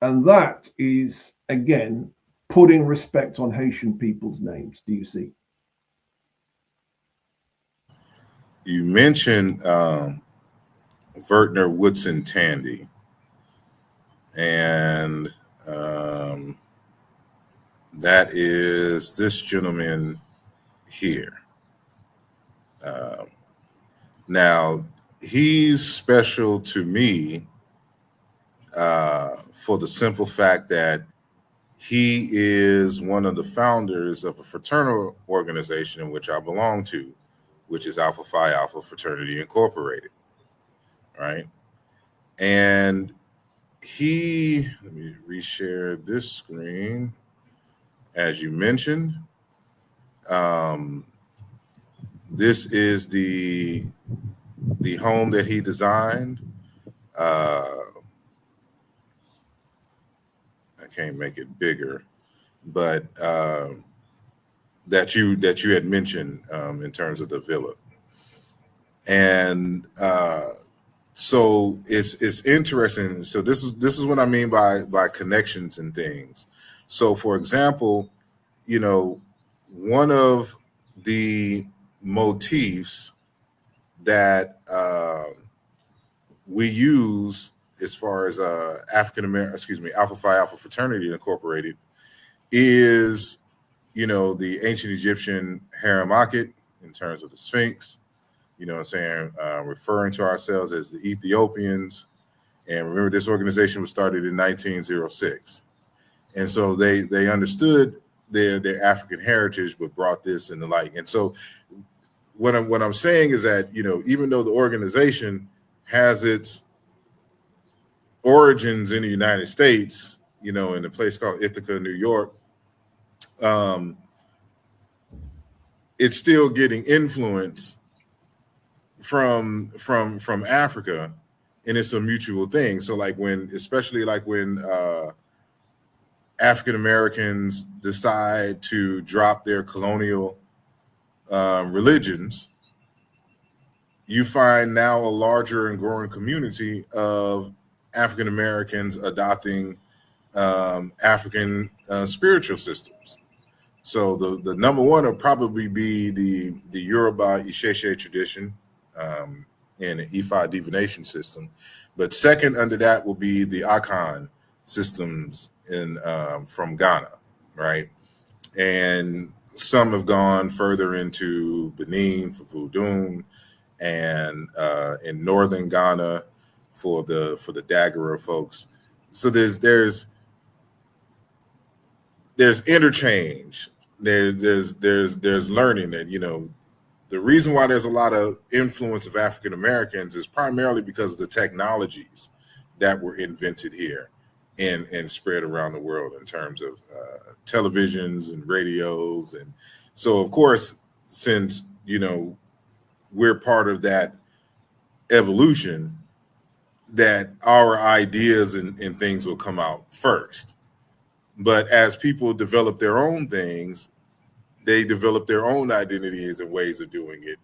And that is, again, putting respect on Haitian people's names. Do you see?
You mentioned Vertner Woodson Tandy, and that is this gentleman here. Um, Now, he's special to me for the simple fact that he is one of the founders of a fraternal organization in which I belong to, which is Alpha Phi Alpha Fraternity Incorporated, right? And let me reshare this screen. As you mentioned, this is the home that he designed. I can't make it bigger, but that you had mentioned in terms of the villa, and so it's interesting. So this is what I mean by connections and things. So, for example, one of the motifs that we use as far as Alpha Phi Alpha Fraternity Incorporated is, the ancient Egyptian harem Akhet in terms of the Sphinx, you know what I'm saying, referring to ourselves as the Ethiopians. And remember, this organization was started in 1906. And so they understood their African heritage, but brought this and the like. And so what I'm saying is that, even though the organization has its origins in the United States, in a place called Ithaca, New York, it's still getting influence from Africa, and it's a mutual thing. So especially when African Americans decide to drop their colonial religions, you find now a larger and growing community of African Americans adopting African spiritual systems. So the number one will probably be the Yoruba Isheshe tradition and the Ifa divination system. But second under that will be the Akan systems from Ghana, right? And some have gone further into Benin for Voodoo, and in northern Ghana for the Daguerre folks. So there's interchange. There's learning that the reason why there's a lot of influence of African Americans is primarily because of the technologies that were invented here and spread around the world in terms of televisions and radios. And so, of course, since we're part of that evolution, that our ideas and things will come out first. But as people develop their own things, they develop their own identities and ways of doing it,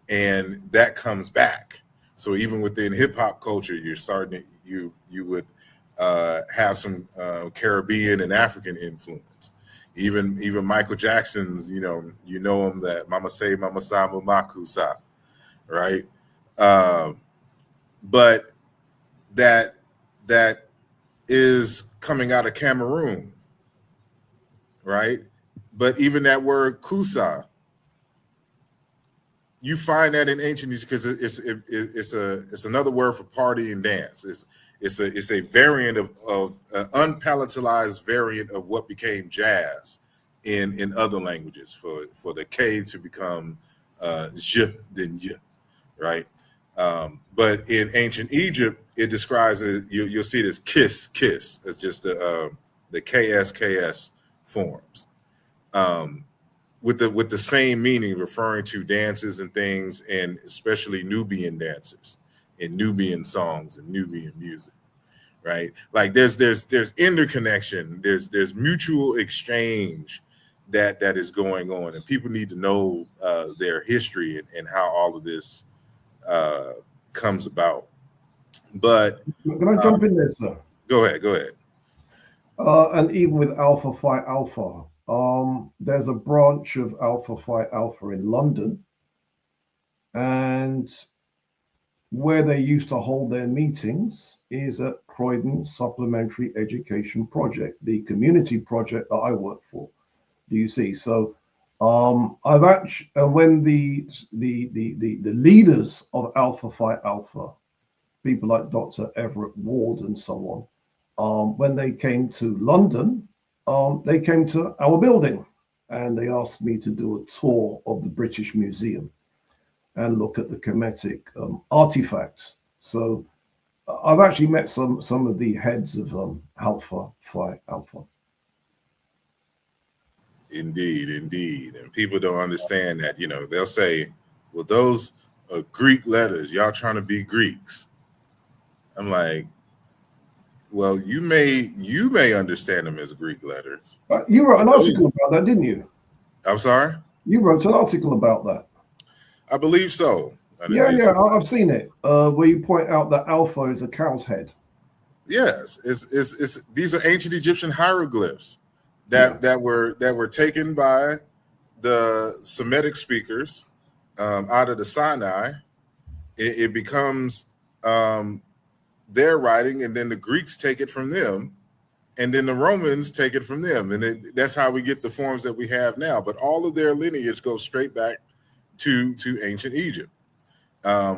and that comes back. So even within hip hop culture, you're starting to, you would have some Caribbean and African influence. Even Michael Jackson's, you know him, that Mama Say Mama Samba Makusa, right? But that is coming out of Cameroon, right? But even that word kusa, you find that in ancient Egypt because it's another word for party and dance. It's a variant of an unpalatalized variant of what became jazz in other languages for the K to become j then y, right? But in ancient Egypt, it describes it. You'll see this kiss. It's just the KSKS forms. with the same meaning, referring to dances and things, and especially Nubian dancers and Nubian songs and Nubian music, right? Like there's interconnection, there's mutual exchange that is going on, and people need to know their history and how all of this uh, comes about. But
Can I jump in there, sir?
go ahead.
And even with Alpha Phi Alpha, there's a branch of Alpha Phi Alpha in London, and where they used to hold their meetings is at Croydon Supplementary Education Project, the community project that I work for. Do you see? So I've actually, when the leaders of Alpha Phi Alpha, people like Dr. Everett Ward and so on, when they came to London, they came to our building and they asked me to do a tour of the British Museum and look at the Kemetic artifacts. So I've actually met some of the heads of Alpha Phi Alpha.
Indeed, indeed. And people don't understand that, they'll say, well, those are Greek letters. Y'all trying to be Greeks. I'm like, well, you may understand them as Greek letters.
You wrote
But
an
those,
article about that, didn't you?
I'm sorry?
You wrote an article about that.
I believe so. And it
Yeah,
is,
yeah, I've seen it. Where you point out that Alpha is a cow's head.
yes, it's these are ancient Egyptian hieroglyphs
Yeah.
that were taken by the Semitic speakers out of the Sinai. It becomes their writing, and then the Greeks take it from them, and then the Romans take it from them, and that's how we get the forms that we have now. But all of their lineage goes straight back to ancient Egypt,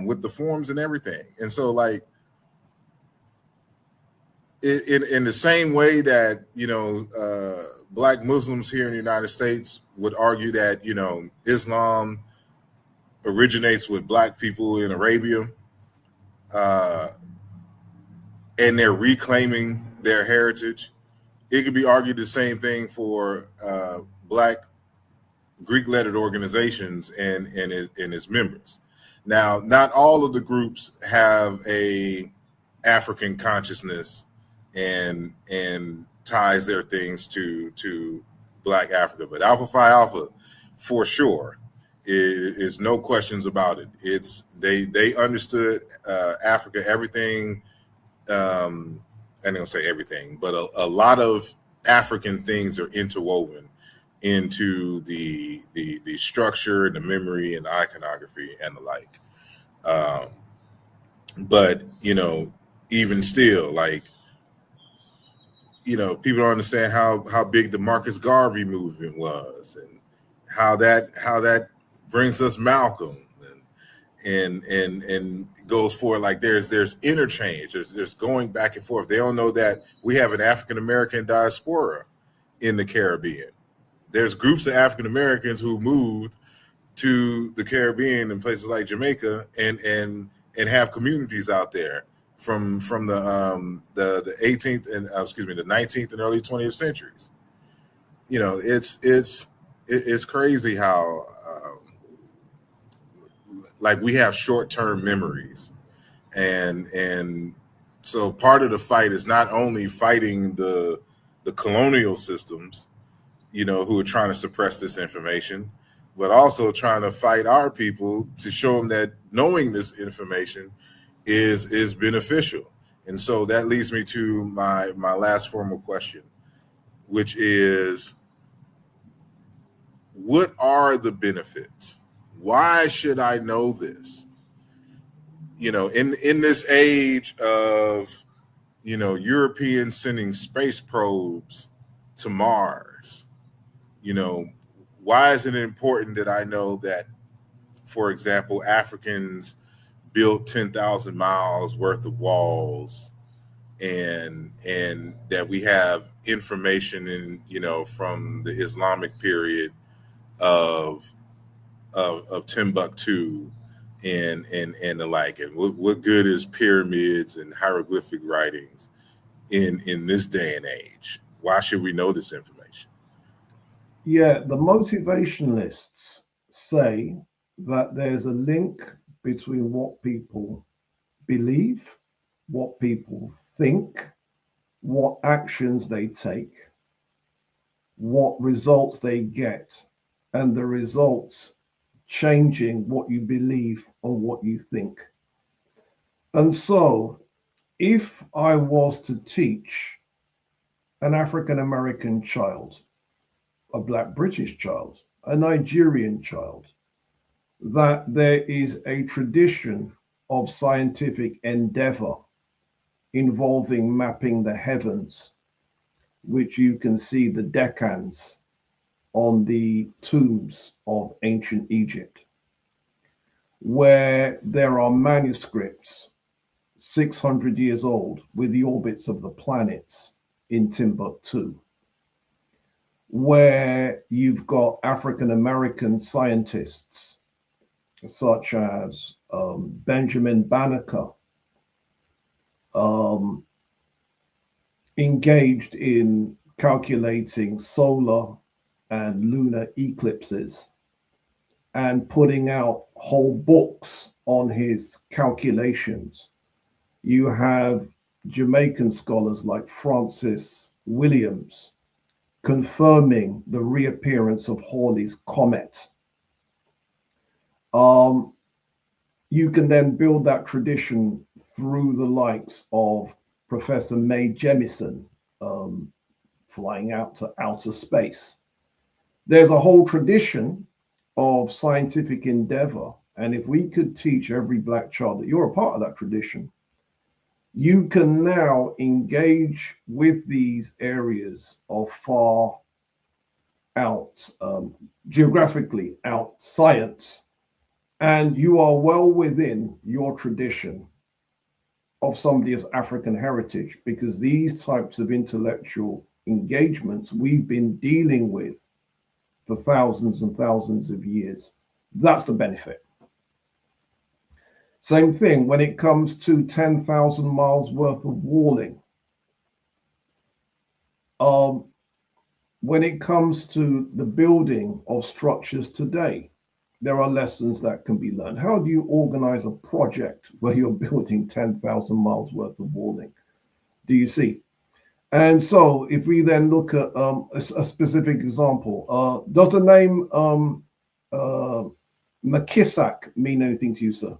with the forms and everything. And so, like, in the same way that Black Muslims here in the United States would argue that Islam originates with Black people in Arabia, uh, and they're reclaiming their heritage. It could be argued the same thing for Black Greek lettered organizations and its members. Now, not all of the groups have a African consciousness and ties their things to Black Africa, but Alpha Phi Alpha, for sure, is no questions about it. It's they understood Africa, everything. I don't say everything, but a lot of African things are interwoven into the structure, the memory, and the iconography and the like. Um, but even still, like, people don't understand how big the Marcus Garvey movement was, and how that brings us Malcolm, and goes forward. Like there's interchange, there's going back and forth. They don't know that we have an African American diaspora in the Caribbean. There's groups of African Americans who moved to the Caribbean and places like Jamaica and have communities out there from the 18th and the 19th and early 20th centuries. It's crazy how like we have short-term memories, and so part of the fight is not only fighting the colonial systems, who are trying to suppress this information, but also trying to fight our people to show them that knowing this information is beneficial. And so that leads me to my last formal question, which is, what are the benefits? Why should I know this? In this age of Europeans sending space probes to Mars, why is it important that I know that, for example, Africans built 10,000 miles worth of walls, and that we have information from the Islamic period of Timbuktu and the like, and what good is pyramids and hieroglyphic writings in this day and age? Why should we know this information?
Yeah, the motivationalists say that there's a link between what people believe, what people think, what actions they take, what results they get, and the results changing what you believe or what you think. And so, if I was to teach an African American child, a Black British child, a Nigerian child, that there is a tradition of scientific endeavor involving mapping the heavens, which you can see the decans on the tombs of ancient Egypt, where there are manuscripts 600 years old with the orbits of the planets in Timbuktu, where you've got African American scientists such as Benjamin Banneker um, engaged in calculating solar and lunar eclipses and putting out whole books on his calculations. You have Jamaican scholars like Francis Williams confirming the reappearance of Halley's comet. Um, you can then build that tradition through the likes of Professor Mae Jemison flying out to outer space. There's a whole tradition of scientific endeavor. And if we could teach every Black child that you're a part of that tradition, you can now engage with these areas of far out, geographically out science, and you are well within your tradition of somebody of African heritage, because these types of intellectual engagements we've been dealing with for thousands and thousands of years. That's the benefit. Same thing when it comes to 10,000 miles worth of walling. Um, when it comes to the building of structures today, there are lessons that can be learned. How do you organize a project where you're building 10,000 miles worth of walling? Do you see? And so, if we then look at a specific example, does the name uh, Makisak mean anything to you, sir?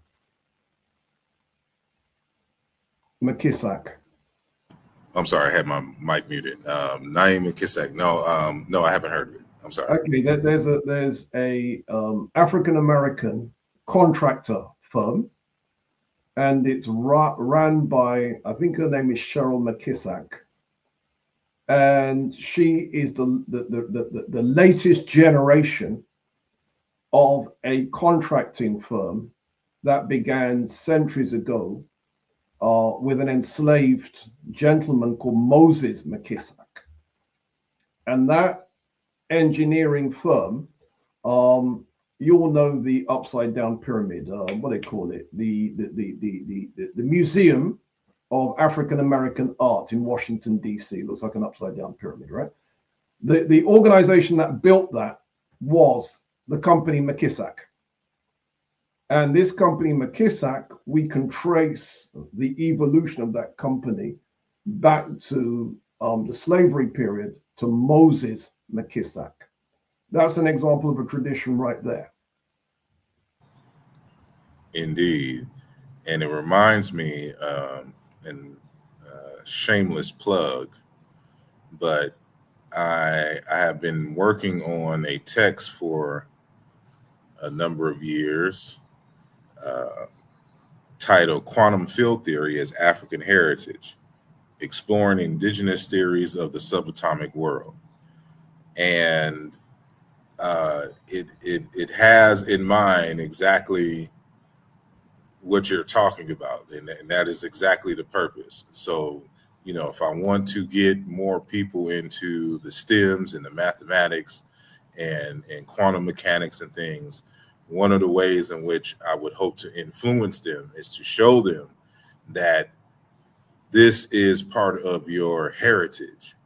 Makisak.
I'm sorry, I had my mic muted. Naeem and Kisak. No, no, I haven't heard of it. I'm sorry.
Okay, there's a African American contractor firm, and it's ran by, I think her name is Cheryl McKissack, and she is the latest generation of a contracting firm that began centuries ago with an enslaved gentleman called Moses McKissack. And that engineering firm, you'll know the upside down pyramid, what do they call it? The Museum of African American Art in Washington, D.C. Looks like an upside down pyramid, right? The organization that built that was the company McKissack. And this company McKissack, we can trace the evolution of that company back to the slavery period, to Moses McKissack. That's an example of a tradition right there.
Indeed. And it reminds me, and shameless plug, but I have been working on a text for a number of years uh, titled Quantum Field Theory as African Heritage, exploring indigenous theories of the subatomic world. And it has in mind exactly what you're talking about, and that is exactly the purpose. So, if I want to get more people into the STEMs and the mathematics and quantum mechanics and things, one of the ways in which I would hope to influence them is to show them that this is part of your heritage.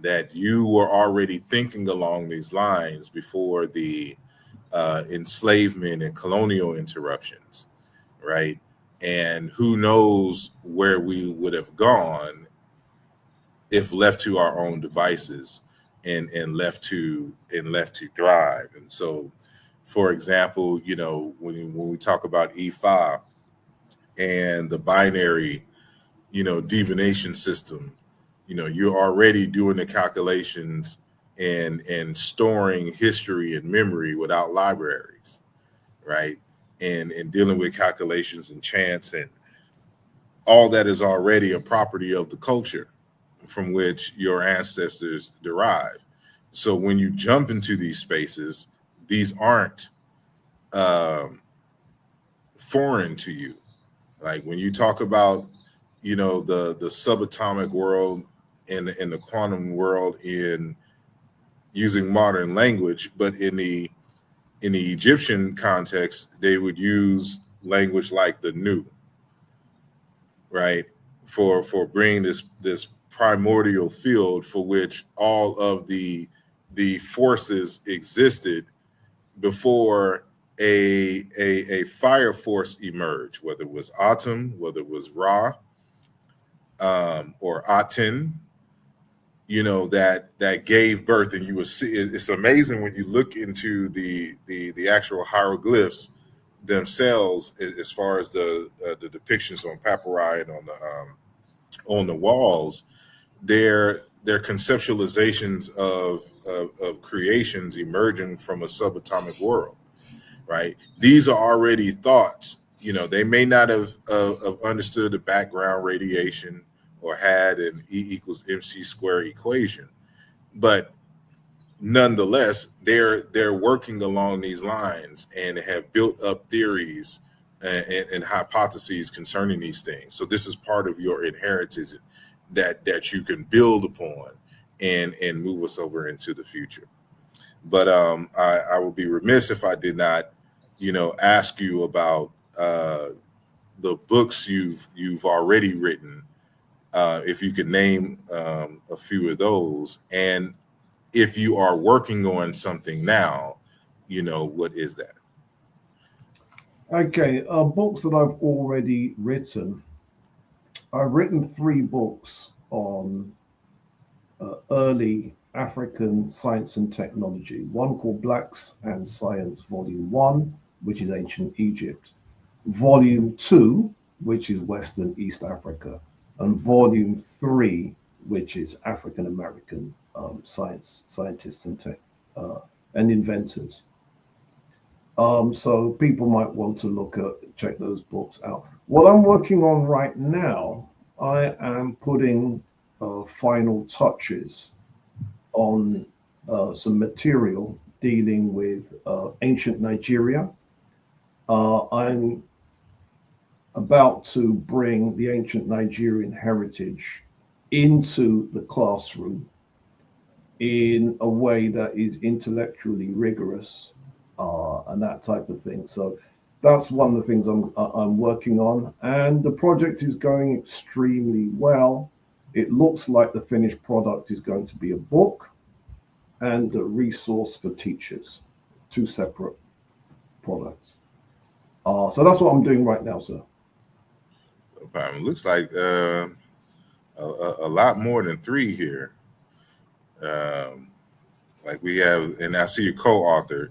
that you were already thinking along these lines before the enslavement and colonial interruptions, right? And who knows where we would have gone if left to our own devices and left to thrive. And so, for example, when we talk about E5 and the binary, divination system, you're already doing the calculations and storing history and memory without libraries, right? And dealing with calculations and chance, and all that is already a property of the culture from which your ancestors derive. So when you jump into these spaces, these aren't um, foreign to you. Like when you talk about, the subatomic world and the quantum world in using modern language, but in the Egyptian context, they would use language like the new, right? For bringing this primordial field for which all of the forces existed before a fire force emerged, whether it was Atum, whether it was Ra, or Aten, that gave birth. And you will see, it's amazing when you look into the actual hieroglyphs themselves, as far as the depictions on papyri and on the walls. They're conceptualizations of creations emerging from a subatomic world, right? These are already thoughts. They may not have understood the background radiation or had an E=mc² equation, but nonetheless, they're working along these lines and have built up theories and hypotheses concerning these things. So this is part of your inheritance that you can build upon and move us over into the future. But I would be remiss if I did not, ask you about the books you've already written. If you could name a few of those, and if you are working on something now, what is that?
Okay, books that I've already written. I've written three books on early African science and technology. One called Blacks and Science, Volume 1, which is ancient Egypt. Volume 2, which is Western East Africa. And Volume 3, which is African American scientists and tech and inventors. So people might want to check those books out. What I'm working on right now, I am putting final touches on some material dealing with ancient Nigeria. I'm about to bring the ancient Nigerian heritage into the classroom in a way that is intellectually rigorous and that type of thing. So that's one of the things I'm working on, and the project is going extremely well. It looks like the finished product is going to be a book and a resource for teachers, two separate products. So that's what I'm doing right now, sir.
It looks like a lot more than three here. Um, like we have, and I see you co-authored.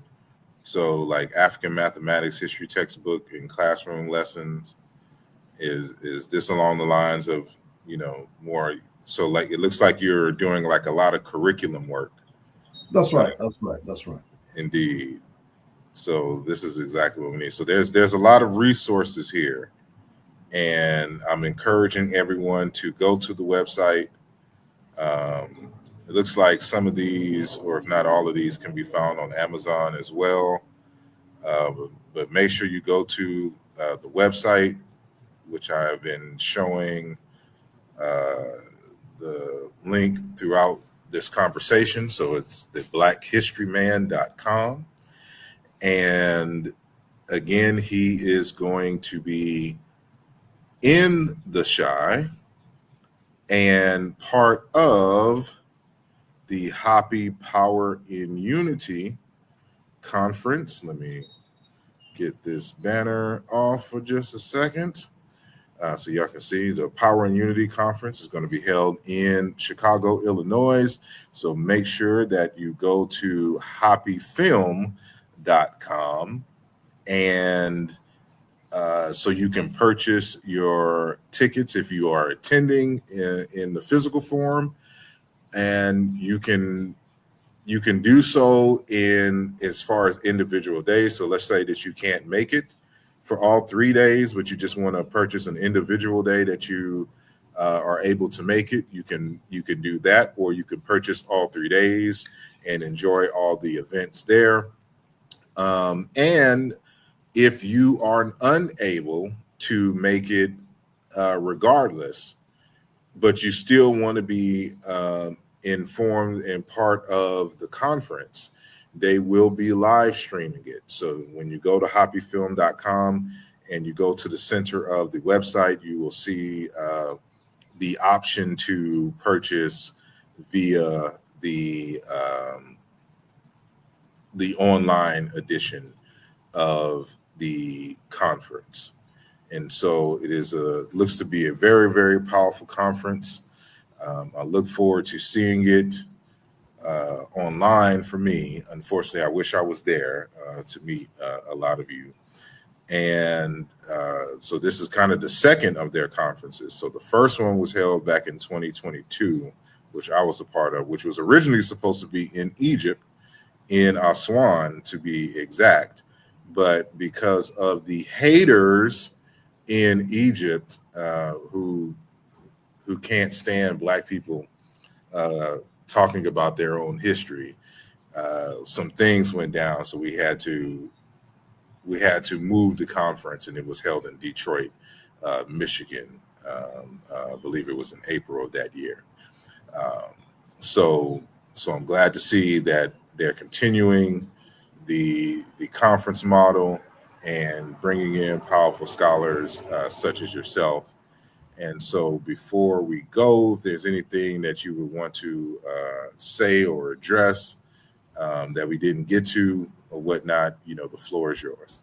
So, like African mathematics history textbook and classroom lessons. Is this along the lines of more? So, like it looks like you're doing like a lot of curriculum work.
That's
Uh,
right. That's right. That's right.
Indeed. So this is exactly what we need. So there's a lot of resources here, and I'm encouraging everyone to go to the website. It looks like some of these, or if not all of these, can be found on Amazon as well. But make sure you go to the website, which I have been showing uh, the link throughout this conversation. So it's the blackhistoryman.com. And again, he is going to be in the shy and part of the Happy Power in Unity conference. Let me get this banner off for just a second. So y'all can see the Power and Unity Conference is going to be held in Chicago, Illinois. So make sure that you go to happyfilm.com and so you can purchase your tickets if you are attending in the physical form, and you can do so in as far as individual days. So let's say that you can't make it for all 3 days, but you just want to purchase an individual day that you are able to make it. You can do that, or you can purchase all 3 days and enjoy all the events there. And if you are unable to make it regardless, but you still want to be informed and part of the conference, they will be live streaming it. So when you go to happyfilm.com and you go to the center of the website, you will see the option to purchase via the online edition of the conference. And so it is looks to be a very, very powerful conference. I look forward to seeing it online for me. Unfortunately, I wish I was there to meet a lot of you. And so this is kind of the second of their conferences. So the first one was held back in 2022, which I was a part of, which was originally supposed to be in Egypt, in Aswan to be exact. But because of the haters in Egypt who can't stand Black people talking about their own history, some things went down, so we had to move the conference, and it was held in Detroit, Michigan. I believe it was in April of that year. So I'm glad to see that they're continuing the conference model and bringing in powerful scholars such as yourself. And so before we go, if there's anything that you would want to say or address that we didn't get to or whatnot, the floor is yours.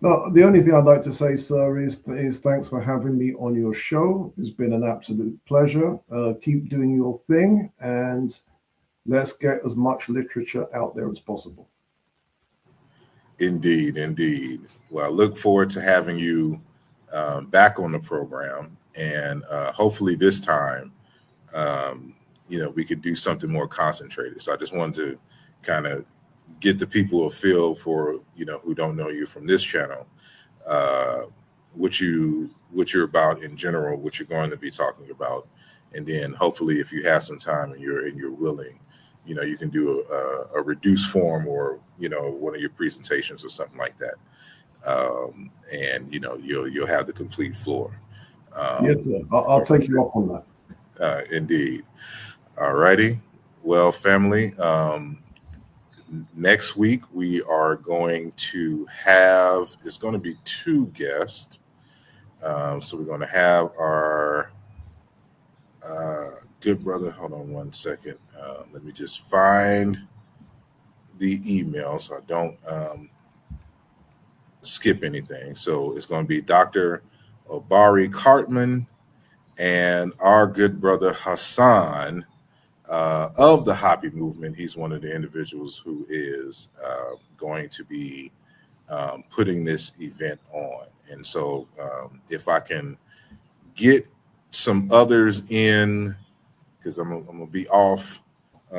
No, the only thing I'd like to say, sir, is thanks for having me on your show. It's been an absolute pleasure. Keep doing your thing, and let's get as much literature out there as possible.
Indeed, indeed. Well, I look forward to having you back on the program, and hopefully this time, we could do something more concentrated. So I just wanted to kind of get the people a feel for, who don't know you from this channel, what you're about in general, what you're going to be talking about, and then hopefully if you have some time and you're willing, you can do a reduced form or one of your presentations or something like that. And you'll have the complete floor.
Yes, sir. I'll take you up on
that. Indeed. All righty. Well, family, next week we are going to have, it's going to be 2 guests. So we're going to have our good brother. Hold on one second. Let me just find the email so I don't skip anything. So it's going to be Dr. Obari Cartman and our good brother Hassan of the Happy Movement. He's one of the individuals who is going to be putting this event on. And so if I can get some others in, because I'm going to be off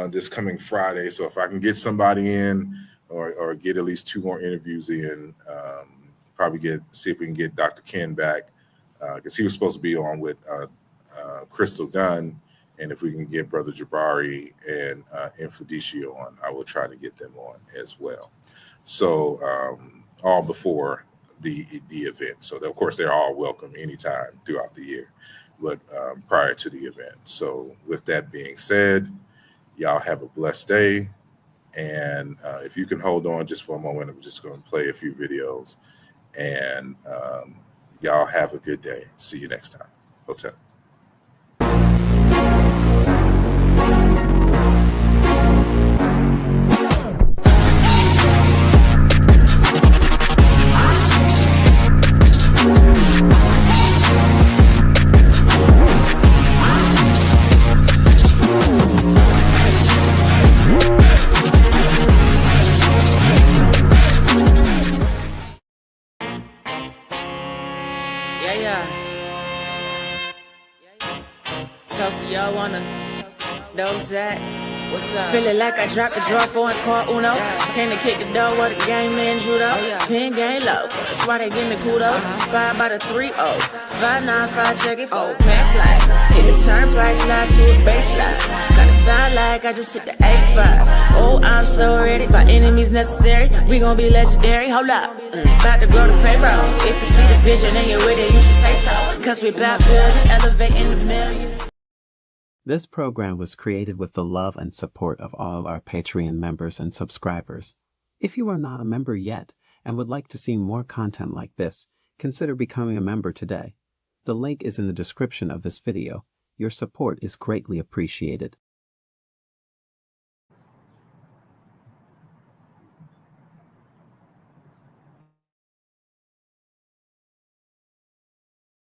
this coming Friday. So if I can get somebody in or get at least 2 more interviews in, probably see if we can get Dr. Ken back, because he was supposed to be on with Crystal Gunn. And if we can get Brother Jabari and Infodicio on, I will try to get them on as well. So all before the event. So of course they're all welcome anytime throughout the year, but prior to the event. So with that being said, y'all have a blessed day. And if you can hold on just for a moment, I'm just going to play a few videos. And y'all have a good day. See you next time. Hotep.
Yeah. Tokyo on the those that. What's up? Feeling like I dropped the draw for in part uno. Came to kick the door with the game in judo. Pin game low, that's why they give me kudos. Inspired by the 3-0. 595 check it for pack life. Hit the turnpike, slide to a baseline. Gotta sound like I just hit the 8-5. Oh, I'm so ready, by enemies necessary. We gon' be legendary, hold up. About to grow the payrolls. If you see the vision and you're with it, you should say so. Cause we about building, elevating the millions.
This program was created with the love and support of all our Patreon members and subscribers. If you are not a member yet and would like to see more content like this, consider becoming a member today. The link is in the description of this video. Your support is greatly appreciated.